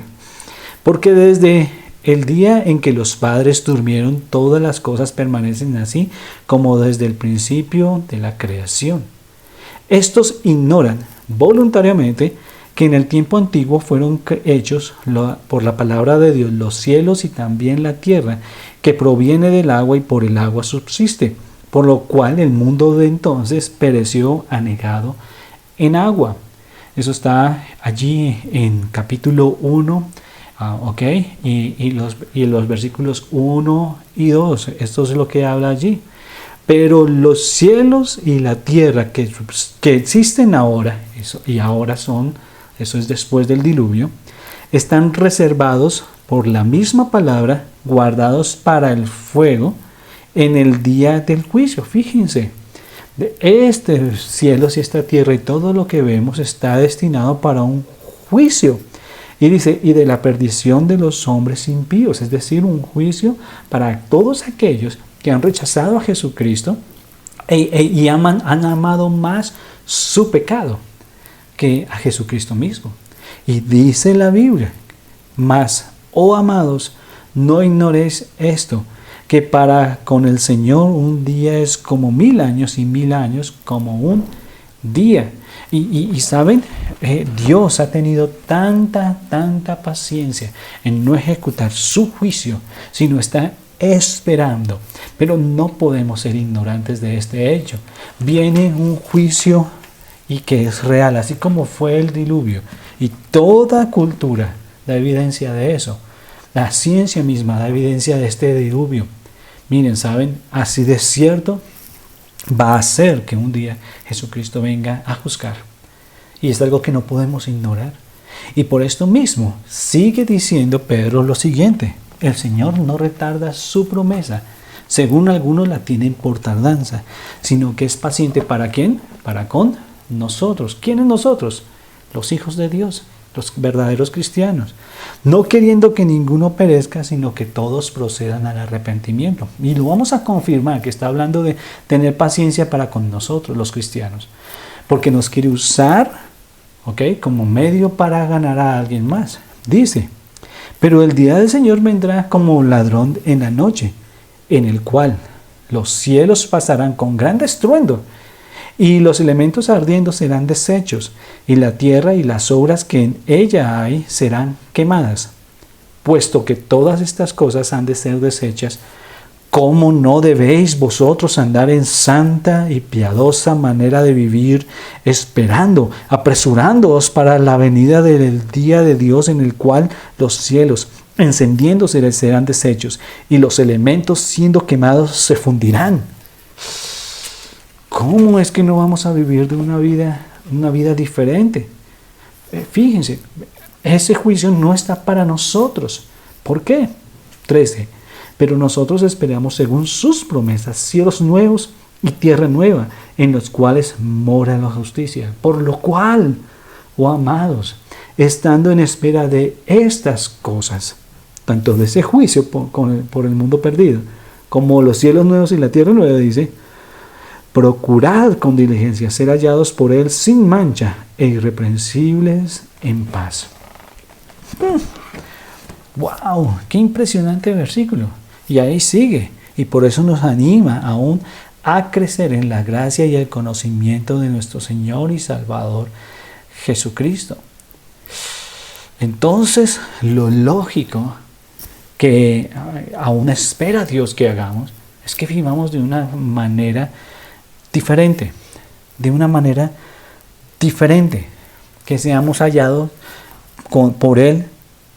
Porque desde el día en que los padres durmieron, todas las cosas permanecen así como desde el principio de la creación. Estos ignoran voluntariamente que en el tiempo antiguo fueron hechos por la palabra de Dios los cielos y también la tierra, que proviene del agua y por el agua subsiste, por lo cual el mundo de entonces pereció anegado en agua. Eso está allí en capítulo 1, y los versículos 1 y 2. Esto es lo que habla allí. Pero los cielos y la tierra que existen ahora, eso es después del diluvio, están reservados por la misma palabra, guardados para el fuego en el día del juicio. Fíjense, de cielos y esta tierra y todo lo que vemos está destinado para un juicio. Y dice, y de la perdición de los hombres impíos, es decir, un juicio para todos aquellos que han rechazado a Jesucristo y han amado más su pecado que a Jesucristo mismo. Y dice la Biblia, mas, oh amados, no ignoréis esto, que para con el Señor un día es como 1000 años y 1000 años como un día. Y saben, Dios ha tenido tanta paciencia en no ejecutar su juicio, sino está esperando. Pero no podemos ser ignorantes de este hecho. Viene un juicio y que es real, así como fue el diluvio. Y toda cultura da evidencia de eso. La ciencia misma da evidencia de este diluvio. Miren, ¿saben? Así de cierto va a ser que un día Jesucristo venga a juzgar. Y es algo que no podemos ignorar. Y por esto mismo sigue diciendo Pedro lo siguiente. El Señor no retarda su promesa, según algunos la tienen por tardanza, sino que es paciente. ¿Para quién? Para con nosotros. ¿Quiénes nosotros? Los hijos de Dios, los verdaderos cristianos. No queriendo que ninguno perezca, sino que todos procedan al arrepentimiento. Y lo vamos a confirmar, que está hablando de tener paciencia para con nosotros, los cristianos. Porque nos quiere usar, como medio para ganar a alguien más. Dice, pero el día del Señor vendrá como ladrón en la noche, en el cual los cielos pasarán con gran estruendo, y los elementos ardiendo serán deshechos, y la tierra y las obras que en ella hay serán quemadas. Puesto que todas estas cosas han de ser deshechas, ¿cómo no debéis vosotros andar en santa y piadosa manera de vivir, esperando, apresurándoos para la venida del día de Dios, en el cual los cielos, encendiéndose, serán deshechos, y los elementos, siendo quemados, se fundirán? ¿Cómo es que no vamos a vivir de una vida diferente? Fíjense, ese juicio no está para nosotros. ¿Por qué? 13. Pero nosotros esperamos según sus promesas cielos nuevos y tierra nueva, en los cuales mora la justicia. Por lo cual, oh amados, estando en espera de estas cosas, tanto de ese juicio por el mundo perdido, como los cielos nuevos y la tierra nueva, dice, procurad con diligencia ser hallados por Él sin mancha e irreprensibles en paz. ¡Wow! ¡Qué impresionante versículo! Y ahí sigue. Y por eso nos anima aún a crecer en la gracia y el conocimiento de nuestro Señor y Salvador Jesucristo. Entonces, lo lógico que aún espera Dios que hagamos es que vivamos de una manera diferente, que seamos hallados por Él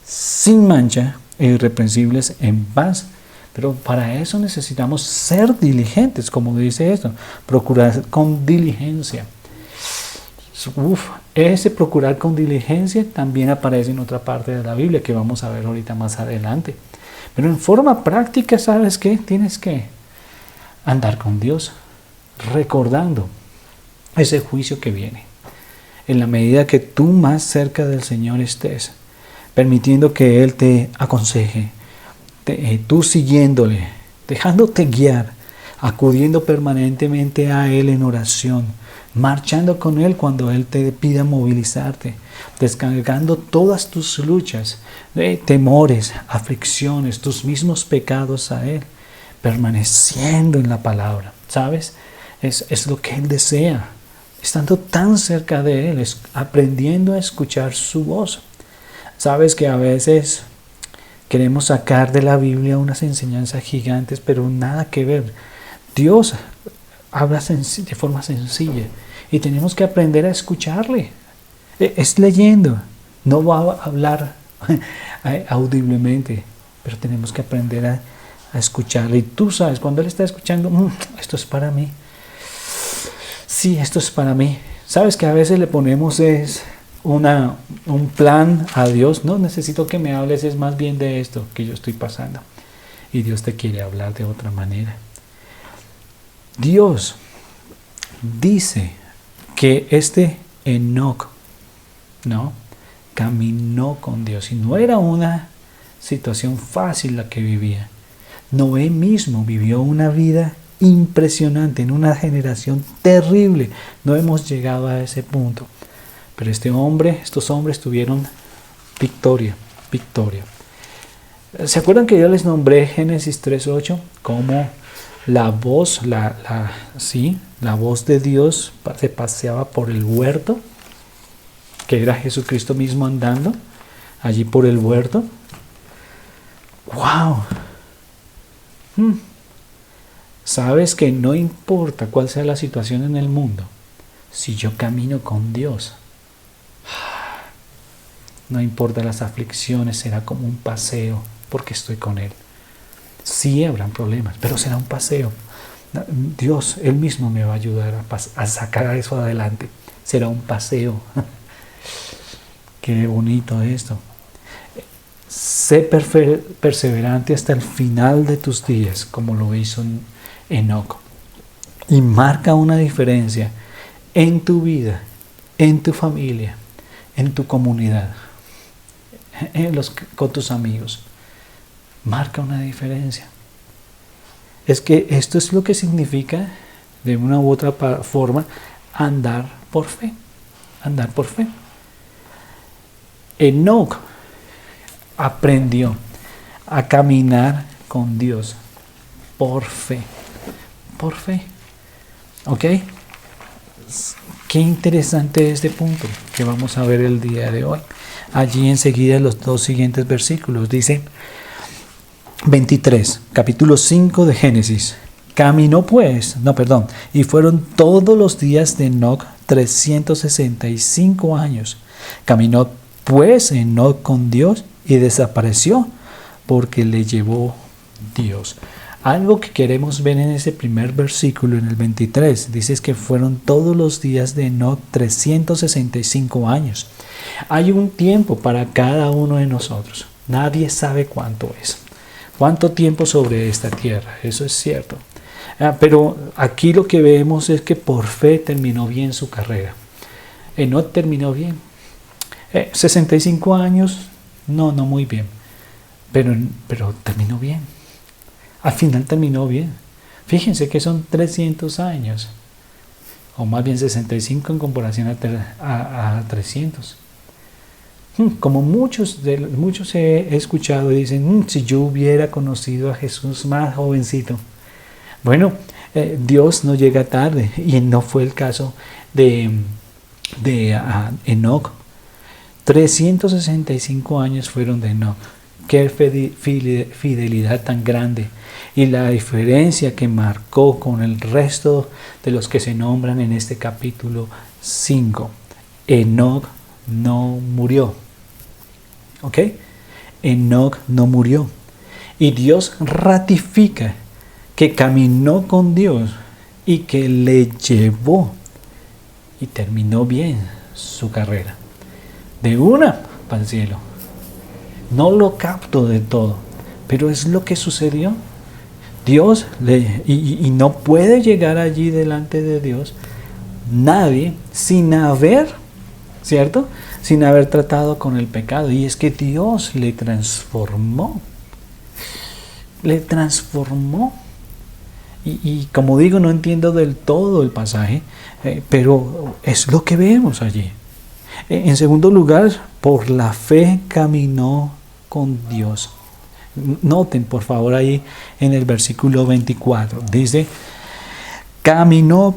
sin mancha e irreprensibles en paz. Pero para eso necesitamos ser diligentes, como dice esto, procurar con diligencia. Ese procurar con diligencia también aparece en otra parte de la Biblia que vamos a ver ahorita más adelante. Pero en forma práctica, ¿sabes qué? Tienes que andar con Dios, recordando ese juicio que viene. En la medida que tú más cerca del Señor estés, permitiendo que Él te aconseje, tú siguiéndole, dejándote guiar, acudiendo permanentemente a Él en oración, marchando con Él cuando Él te pida movilizarte, descargando todas tus luchas, temores, aflicciones, tus mismos pecados a Él, permaneciendo en la palabra, ¿sabes? Es lo que Él desea, estando tan cerca de Él, aprendiendo a escuchar su voz. Sabes que a veces queremos sacar de la Biblia unas enseñanzas gigantes, pero nada que ver. Dios habla de forma sencilla y tenemos que aprender a escucharle. Es leyendo, no va a hablar audiblemente, pero tenemos que aprender a escucharle. Y tú sabes, cuando Él está escuchando, esto es para mí. Sí, esto es para mí. Sabes que a veces le ponemos un plan a Dios. No, necesito que me hables, es más bien de esto que yo estoy pasando. Y Dios te quiere hablar de otra manera. Dios dice que Enoc, ¿no?, caminó con Dios. Y no era una situación fácil la que vivía. Noé mismo vivió una vida impresionante en una generación terrible. No hemos llegado a ese punto. Pero estos hombres tuvieron victoria. ¿Se acuerdan que yo les nombré Génesis 3:8 como la voz, la voz de Dios se paseaba por el huerto, que era Jesucristo mismo andando allí por el huerto? ¡Wow! Sabes que no importa cuál sea la situación en el mundo, si yo camino con Dios, no importa las aflicciones, será como un paseo porque estoy con Él. Sí habrán problemas, pero será un paseo. Dios, Él mismo me va a ayudar a sacar eso adelante. Será un paseo. Qué bonito esto. Sé perseverante hasta el final de tus días, como lo hizo Enoc. Y marca una diferencia en tu vida, en tu familia, en tu comunidad, con tus amigos. Marca una diferencia. Es que esto es lo que significa, de una u otra forma, andar por fe. Andar por fe. Enoc aprendió a caminar con Dios por fe. Por fe. ¿Ok? Qué interesante este punto que vamos a ver el día de hoy. Allí enseguida los dos siguientes versículos. Dice 23, capítulo 5 de Génesis. Y fueron todos los días de Enoc 365 años. Caminó pues Enoc con Dios y desapareció porque le llevó Dios. Algo que queremos ver en ese primer versículo, en el 23, dice que fueron todos los días de Enoc 365 años. Hay un tiempo para cada uno de nosotros. Nadie sabe cuánto es. Cuánto tiempo sobre esta tierra, eso es cierto. Pero aquí lo que vemos es que por fe terminó bien su carrera. Enoc terminó bien. 65 años, no muy bien. Pero terminó bien. Al final terminó bien. Fíjense que son 300 años. O más bien 65 en comparación a 300. Como muchos he escuchado y dicen, si yo hubiera conocido a Jesús más jovencito. Bueno, Dios no llega tarde, y no fue el caso de Enoc. 365 años fueron de Enoc. Qué fidelidad tan grande, y la diferencia que marcó con el resto de los que se nombran en este capítulo 5. Enoc no murió. ¿Ok? Enoc no murió. Y Dios ratifica que caminó con Dios y que le llevó y terminó bien su carrera. De una para el cielo. No lo capto de todo, pero es lo que sucedió. Dios y no puede llegar allí delante de Dios nadie sin haber, ¿cierto? Sin haber tratado con el pecado. Y es que Dios le transformó. Le transformó. Y como digo, no entiendo del todo el pasaje, pero es lo que vemos allí. En segundo lugar, por la fe caminó con Dios. Noten por favor ahí en el versículo 24. Dice, caminó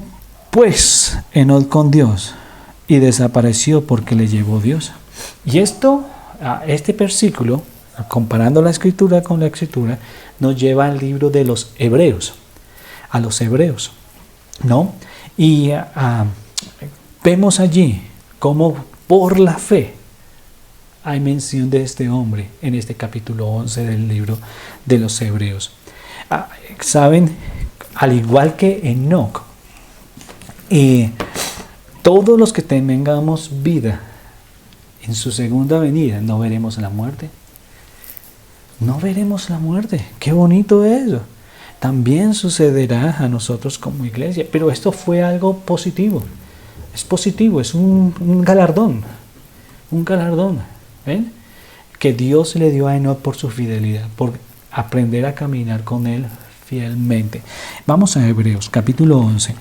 pues Enoc con Dios y desapareció porque le llevó Dios. Y este versículo, comparando la escritura con la escritura, nos lleva al libro de los Hebreos. A los Hebreos, ¿no? Y vemos allí cómo por la fe hay mención de este hombre en este capítulo 11 del libro de los Hebreos. Saben, al igual que Enoc, todos los que tengamos vida en su segunda venida, no veremos la muerte. No veremos la muerte. Qué bonito eso. También sucederá a nosotros como iglesia, pero esto fue algo positivo. Es positivo, es un galardón. Un galardón. ¿Ven? Que Dios le dio a Enoc por su fidelidad, por aprender a caminar con él fielmente. Vamos a Hebreos, capítulo 11.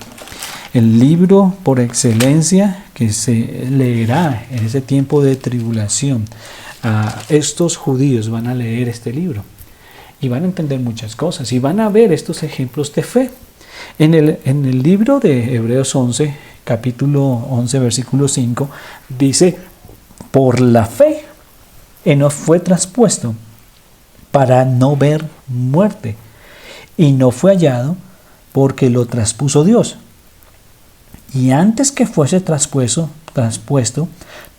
El libro por excelencia que se leerá en ese tiempo de tribulación. Estos judíos van a leer este libro y van a entender muchas cosas y van a ver estos ejemplos de fe. En el libro de Hebreos 11, capítulo 11, versículo 5, dice, por la fe Enoc fue traspuesto para no ver muerte, y no fue hallado porque lo traspuso Dios. Y antes que fuese traspuesto,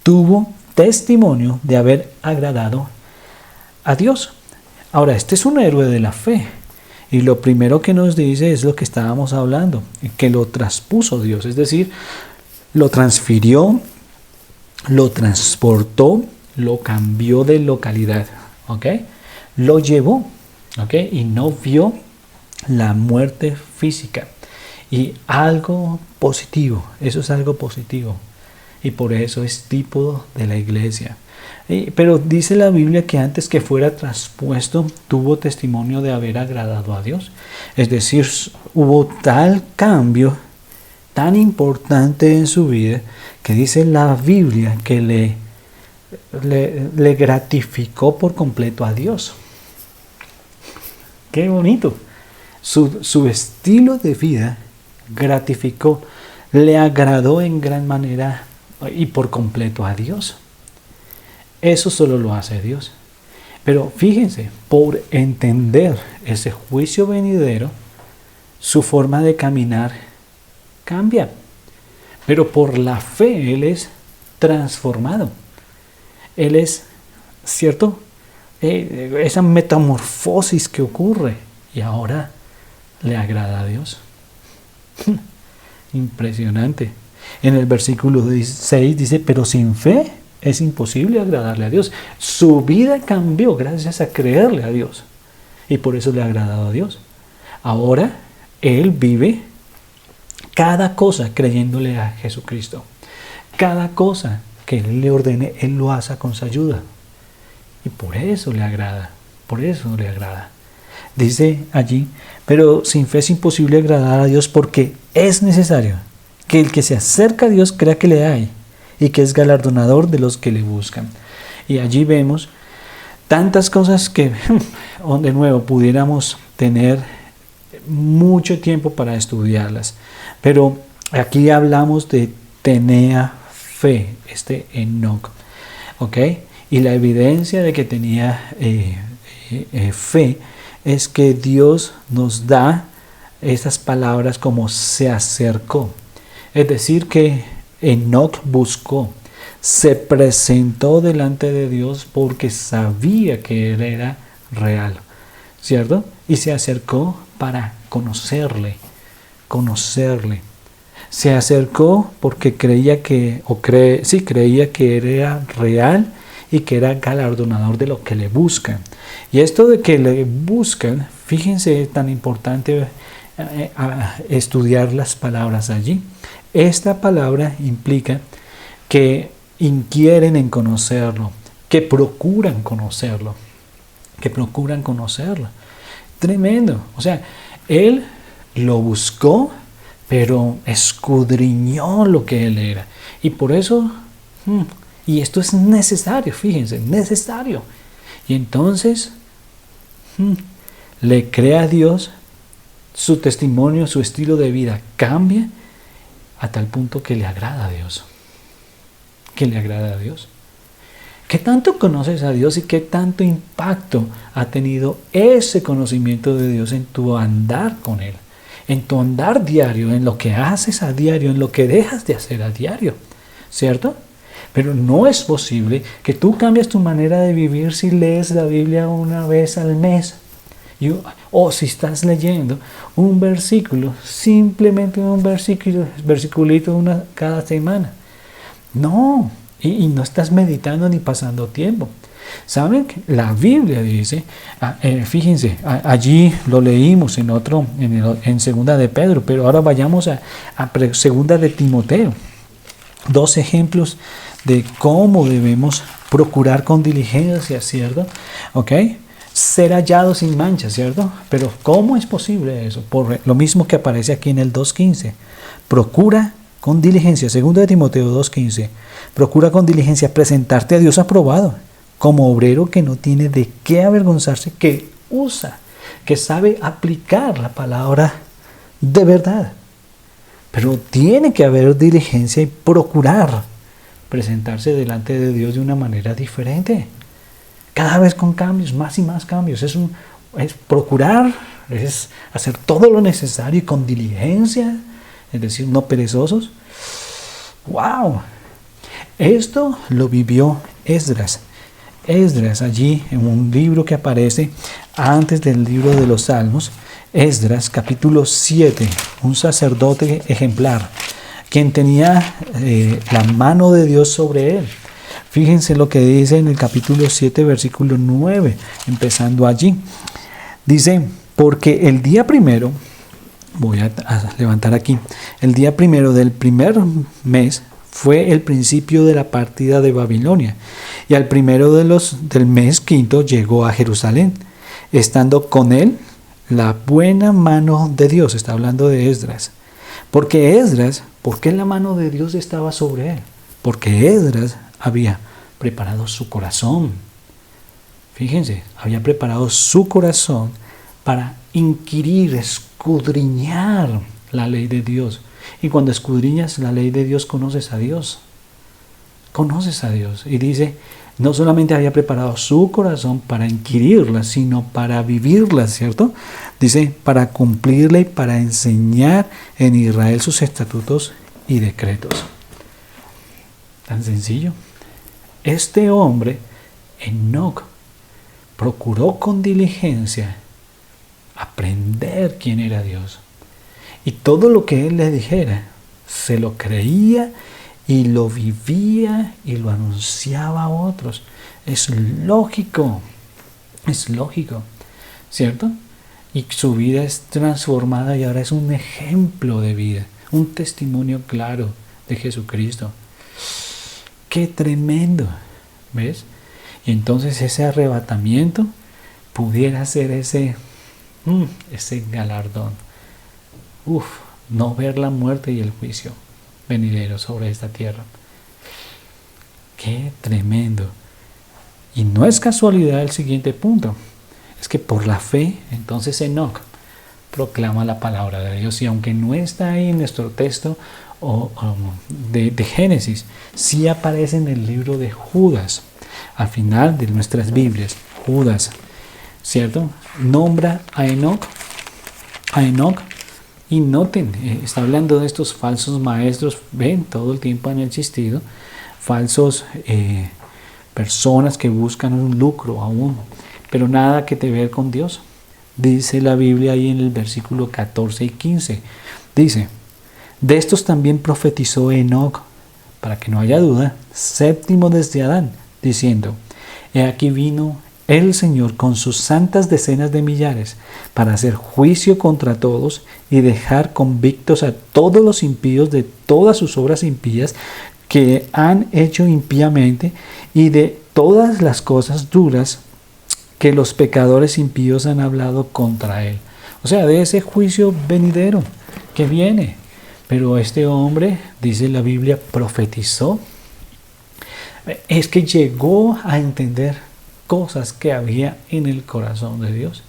tuvo testimonio de haber agradado a Dios. Ahora, este es un héroe de la fe. Y lo primero que nos dice es lo que estábamos hablando, que lo traspuso Dios. Es decir, lo transfirió, lo transportó, lo cambió de localidad. ¿Ok? Lo llevó. ¿Ok? Y no vio la muerte física. Y algo positivo. Eso es algo positivo. Y por eso es tipo de la iglesia. Pero dice la Biblia que antes que fuera traspuesto tuvo testimonio de haber agradado a Dios. Es decir, hubo tal cambio tan importante en su vida que dice la Biblia que le gratificó por completo a Dios. ¡Qué bonito! Su estilo de vida gratificó le agradó en gran manera y por completo a Dios. Eso solo lo hace Dios. Pero fíjense, por entender ese juicio venidero, su forma de caminar cambia. Pero por la fe Él es transformado. Él es, ¿cierto? Esa metamorfosis que ocurre y ahora le agrada a Dios. Impresionante. En el versículo 6 dice, pero sin fe es imposible agradarle a Dios. Su vida cambió gracias a creerle a Dios y por eso le ha agradado a Dios. Ahora Él vive cada cosa creyéndole a Jesucristo. Cada cosa que Él le ordene, Él lo hace con su ayuda. Y por eso le agrada, por eso le agrada. Dice allí, pero sin fe es imposible agradar a Dios porque es necesario que el que se acerca a Dios crea que le hay y que es galardonador de los que le buscan. Y allí vemos tantas cosas que, de nuevo, pudiéramos tener mucho tiempo para estudiarlas. Pero aquí hablamos de tenía fe, Enoc, ¿ok? Y la evidencia de que tenía fe es que Dios nos da esas palabras como se acercó. Es decir, que Enoc buscó, se presentó delante de Dios porque sabía que Él era real, ¿cierto? Y se acercó para conocerle. Se acercó porque creía que era real y que era galardonador de lo que le buscan. Y esto de que le buscan, fíjense, es tan importante estudiar las palabras allí. Esta palabra implica que inquieren en conocerlo, que procuran conocerlo. Tremendo. O sea, Él lo buscó, pero escudriñó lo que Él era. Y por eso, y esto es necesario, fíjense, necesario. Y entonces, le cree a Dios, su testimonio, su estilo de vida cambia a tal punto que le agrada a Dios. ¿Qué tanto conoces a Dios y qué tanto impacto ha tenido ese conocimiento de Dios en tu andar con Él? En tu andar diario, en lo que haces a diario, en lo que dejas de hacer a diario, ¿cierto? Pero no es posible que tú cambies tu manera de vivir si lees la Biblia una vez al mes. O si estás leyendo un versículo, simplemente un versiculito cada semana. No, y no estás meditando ni pasando tiempo. ¿Saben? La Biblia dice, fíjense, allí lo leímos en segunda de Pedro, pero ahora vayamos a segunda de Timoteo. 2 ejemplos de cómo debemos procurar con diligencia, ¿cierto? ¿Ok? Ser hallados sin mancha, ¿cierto? Pero ¿cómo es posible eso? Por lo mismo que aparece aquí en el 2.15. Procura con diligencia, segunda de Timoteo 2.15. Procura con diligencia presentarte a Dios aprobado, como obrero que no tiene de qué avergonzarse, que usa, que sabe aplicar la palabra de verdad. Pero tiene que haber diligencia y procurar presentarse delante de Dios de una manera diferente. Cada vez con cambios, más y más cambios. Es procurar, es hacer todo lo necesario y con diligencia, es decir, no perezosos. ¡Wow! Esto lo vivió Esdras. Esdras, allí en un libro que aparece antes del libro de los Salmos, Esdras capítulo 7, un sacerdote ejemplar, quien tenía la mano de Dios sobre él. Fíjense lo que dice en el capítulo 7, versículo 9, empezando allí. Dice, porque el día primero, voy a levantar aquí, el día primero del primer mes fue el principio de la partida de Babilonia, y al primero del mes quinto llegó a Jerusalén, estando con él la buena mano de Dios. Está hablando de Esdras. ¿Por qué la mano de Dios estaba sobre él? Porque Esdras había preparado su corazón. Fíjense, había preparado su corazón para inquirir, escudriñar la ley de Dios. Y cuando escudriñas la ley de Dios, conoces a Dios. Conoces a Dios. Y dice, no solamente había preparado su corazón para inquirirla, sino para vivirla, ¿cierto? Dice, para cumplirla y para enseñar en Israel sus estatutos y decretos. Tan sencillo. Este hombre, Enoc, procuró con diligencia aprender quién era Dios. Y todo lo que él le dijera, se lo creía y lo vivía y lo anunciaba a otros. Es lógico, ¿cierto? Y su vida es transformada y ahora es un ejemplo de vida, un testimonio claro de Jesucristo. ¡Qué tremendo! ¿Ves? Y entonces ese arrebatamiento pudiera ser ese galardón. No ver la muerte y el juicio venidero sobre esta tierra. ¡Qué tremendo! Y no es casualidad el siguiente punto. Es que por la fe, entonces Enoc proclama la palabra de Dios. Y aunque no está ahí en nuestro texto de Génesis, sí aparece en el libro de Judas. Al final de nuestras Biblias, Judas, ¿cierto? Nombra a Enoc. Y noten, está hablando de estos falsos maestros, ven, todo el tiempo han existido, falsos personas que buscan un lucro aún, pero nada que te ver con Dios. Dice la Biblia ahí en el versículo 14 y 15, dice, de estos también profetizó Enoc, para que no haya duda, séptimo desde Adán, diciendo, he aquí vino el Señor con sus santas decenas de millares para hacer juicio contra todos y dejar convictos a todos los impíos de todas sus obras impías que han hecho impíamente y de todas las cosas duras que los pecadores impíos han hablado contra él. O sea, de ese juicio venidero que viene. Pero este hombre, dice la Biblia, profetizó. Es que llegó a entender cosas que había en el corazón de Dios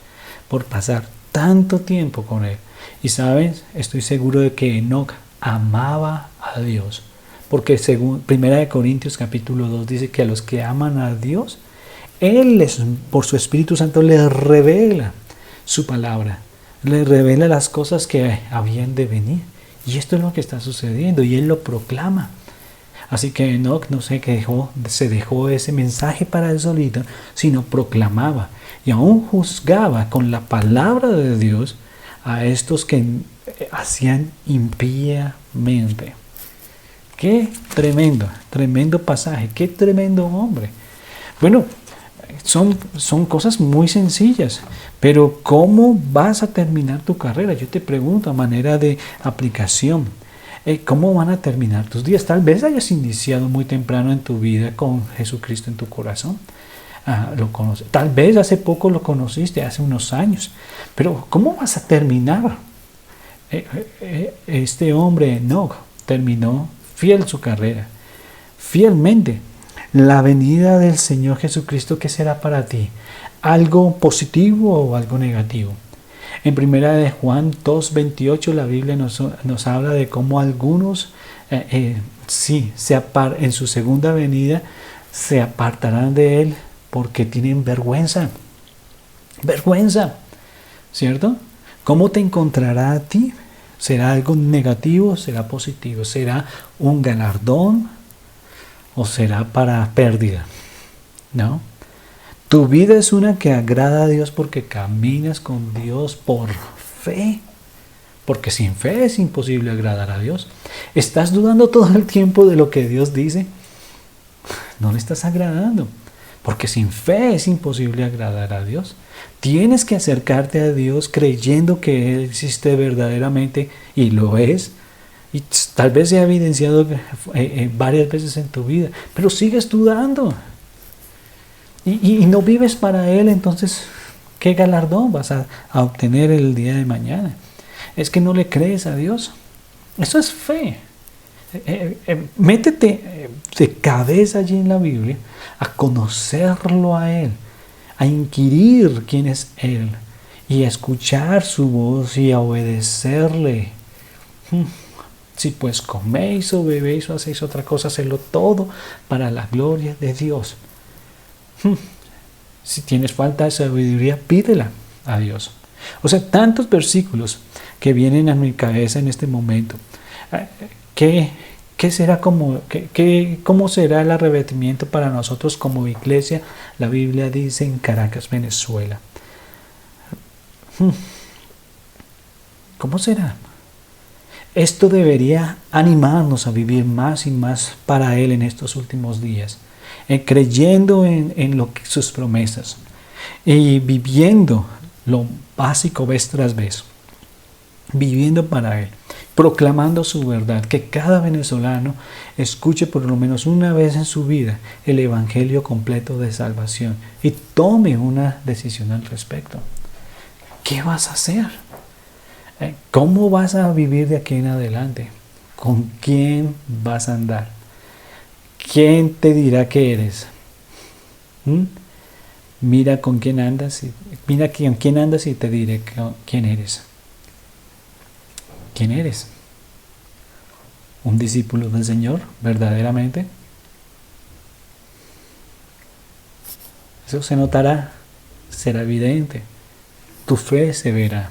por pasar tanto tiempo con él. Y sabes, estoy seguro de que Enoc amaba a Dios, porque según 1 Corintios capítulo 2 dice que a los que aman a Dios, Él por su Espíritu Santo les revela su palabra, les revela las cosas que habían de venir. Y esto es lo que está sucediendo y Él lo proclama. Así que Enoc no se dejó ese mensaje para él solito, sino proclamaba y aún juzgaba con la palabra de Dios a estos que hacían impíamente. Qué tremendo pasaje, qué tremendo hombre. Bueno, son cosas muy sencillas, pero ¿cómo vas a terminar tu carrera? Yo te pregunto a manera de aplicación. ¿Cómo van a terminar tus días? Tal vez hayas iniciado muy temprano en tu vida con Jesucristo en tu corazón. Lo conoces. Tal vez hace poco lo conociste, hace unos años. Pero ¿cómo vas a terminar? Este hombre, Enoc, terminó fiel su carrera. Fielmente. La venida del Señor Jesucristo, ¿qué será para ti? ¿Algo positivo o algo negativo? En 1 Juan 2:28 la Biblia nos habla de cómo algunos en su segunda venida se apartarán de Él porque tienen vergüenza. Vergüenza, ¿cierto? ¿Cómo te encontrará a ti? ¿Será algo negativo? ¿Será positivo? ¿Será un galardón? ¿O será para pérdida? ¿No? Tu vida es una que agrada a Dios porque caminas con Dios por fe. Porque sin fe es imposible agradar a Dios. ¿Estás dudando todo el tiempo de lo que Dios dice? No le estás agradando. Porque sin fe es imposible agradar a Dios. Tienes que acercarte a Dios creyendo que Él existe verdaderamente y lo es. Y tal vez se ha evidenciado varias veces en tu vida. Pero sigues dudando. Y no vives para Él, entonces, ¿qué galardón vas a obtener el día de mañana? Es que no le crees a Dios. Eso es fe. Métete de cabeza allí en la Biblia a conocerlo a Él, a inquirir quién es Él y a escuchar su voz y a obedecerle. Si pues coméis o bebéis o hacéis otra cosa, hacedlo todo para la gloria de Dios. Si tienes falta de sabiduría, pídela a Dios. O sea, tantos versículos que vienen a mi cabeza en este momento. ¿Qué será cómo será el arrebatamiento para nosotros como iglesia? La Biblia dice en Caracas, Venezuela. ¿Cómo será? Esto debería animarnos a vivir más y más para Él en estos últimos días, creyendo en sus promesas y viviendo lo básico vez tras vez, viviendo para Él, proclamando su verdad, que cada venezolano escuche por lo menos una vez en su vida el evangelio completo de salvación y tome una decisión al respecto. ¿Qué vas a hacer? ¿Cómo vas a vivir de aquí en adelante? ¿Con quién vas a andar? ¿Quién te dirá que eres? Mira con quién andas y te diré quién eres. ¿Quién eres? ¿Un discípulo del Señor verdaderamente? Eso se notará, será evidente. Tu fe se verá,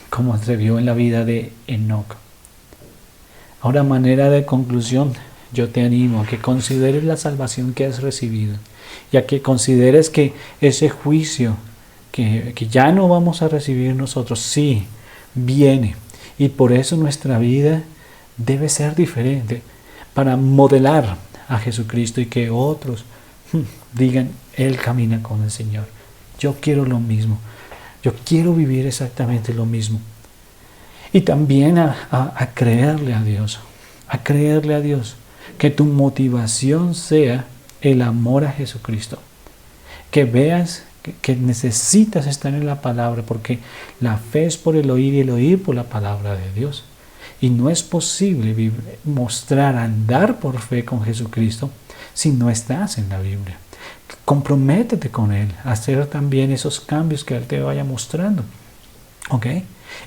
como se vio en la vida de Enoc. Ahora, manera de conclusión, yo te animo a que consideres la salvación que has recibido y a que consideres que ese juicio que ya no vamos a recibir nosotros, sí, viene. Y por eso nuestra vida debe ser diferente, para modelar a Jesucristo y que otros digan, Él camina con el Señor. Yo quiero lo mismo. Yo quiero vivir exactamente lo mismo. Y también a creerle a Dios. A creerle a Dios. Que tu motivación sea el amor a Jesucristo. Que veas que necesitas estar en la palabra, porque la fe es por el oír y el oír por la palabra de Dios. Y no es posible mostrar, andar por fe con Jesucristo si no estás en la Biblia. Comprométete con Él, a hacer también esos cambios que Él te vaya mostrando. ¿Ok?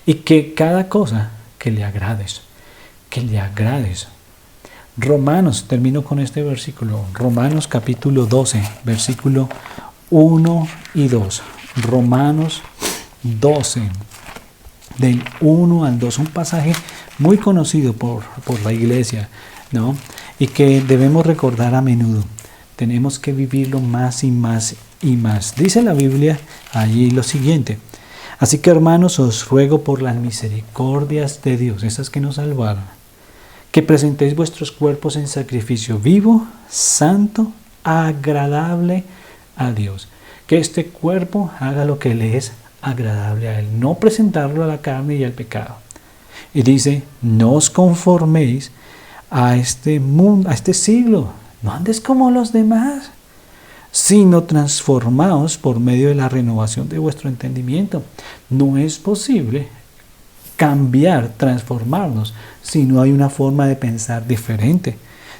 Y que cada cosa que le agrades. Romanos, termino con este versículo. Romanos capítulo 12, versículo 1 y 2. Romanos 12, del 1 al 2. Un pasaje muy conocido por la iglesia, ¿no? Y que debemos recordar a menudo. Tenemos que vivirlo más y más y más. Dice la Biblia allí lo siguiente: así que, hermanos, os ruego por las misericordias de Dios, esas que nos salvaron, que presentéis vuestros cuerpos en sacrificio vivo, santo, agradable a Dios. Que este cuerpo haga lo que le es agradable a Él, no presentarlo a la carne y al pecado. Y dice, no os conforméis a este mundo, a este siglo. No andes como los demás, sino transformaos por medio de la renovación de vuestro entendimiento. No es posible cambiar, transformarnos, si no hay una forma de pensar diferente.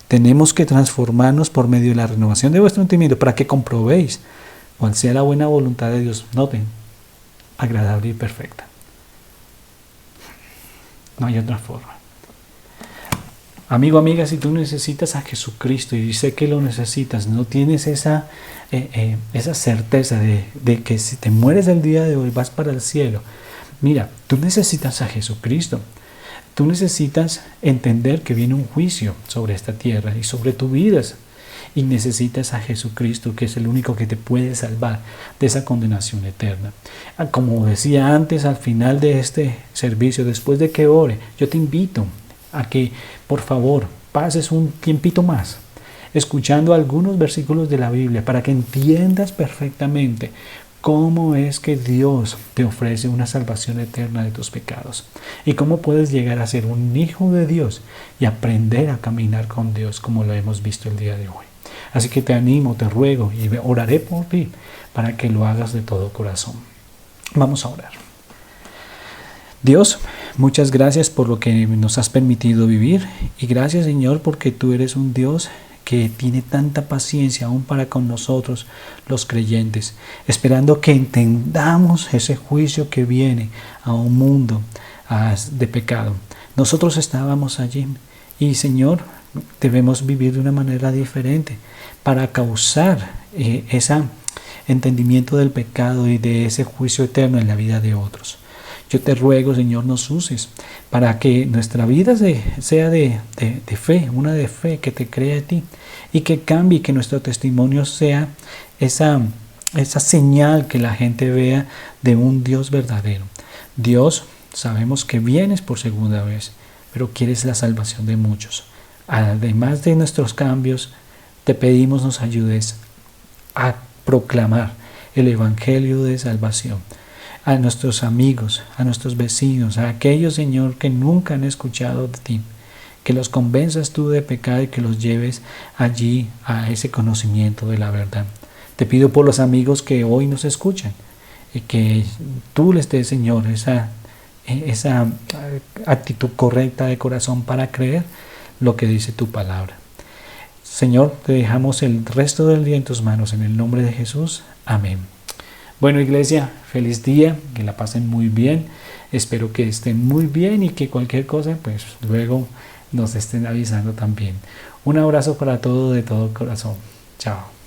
Tenemos que transformarnos por medio de la renovación de vuestro entendimiento para que comprobéis cuál sea la buena voluntad de Dios. Noten, agradable y perfecta. No hay otra forma. Amigo, amiga, si tú necesitas a Jesucristo y sé que lo necesitas, no tienes esa certeza de que si te mueres el día de hoy vas para el cielo. Mira, tú necesitas a Jesucristo. Tú necesitas entender que viene un juicio sobre esta tierra y sobre tu vida. Y necesitas a Jesucristo, que es el único que te puede salvar de esa condenación eterna. Como decía antes, al final de este servicio, después de que ore, yo te invito a que, por favor, pases un tiempito más escuchando algunos versículos de la Biblia para que entiendas perfectamente cómo es que Dios te ofrece una salvación eterna de tus pecados y cómo puedes llegar a ser un hijo de Dios y aprender a caminar con Dios como lo hemos visto el día de hoy. Así que te animo, te ruego y oraré por ti para que lo hagas de todo corazón. Vamos a orar. Dios, muchas gracias por lo que nos has permitido vivir y gracias, Señor, porque tú eres un Dios que tiene tanta paciencia aún para con nosotros los creyentes, esperando que entendamos ese juicio que viene a un mundo de pecado. Nosotros estábamos allí y Señor, debemos vivir de una manera diferente para causar ese entendimiento del pecado y de ese juicio eterno en la vida de otros. Yo te ruego, Señor, nos uses para que nuestra vida sea de fe, una de fe que te crea a ti y que cambie, que nuestro testimonio sea esa señal que la gente vea de un Dios verdadero. Dios, sabemos que vienes por segunda vez, pero quieres la salvación de muchos. Además de nuestros cambios, te pedimos nos ayudes a proclamar el Evangelio de salvación a nuestros amigos, a nuestros vecinos, a aquellos, Señor, que nunca han escuchado de ti, que los convenzas tú de pecado y que los lleves allí a ese conocimiento de la verdad. Te pido por los amigos que hoy nos escuchan y que tú les des, Señor, esa actitud correcta de corazón para creer lo que dice tu palabra. Señor, te dejamos el resto del día en tus manos, en el nombre de Jesús. Amén. Bueno, iglesia, feliz día, que la pasen muy bien. Espero que estén muy bien y que cualquier cosa, pues luego nos estén avisando también. Un abrazo para todos de todo corazón. Chao.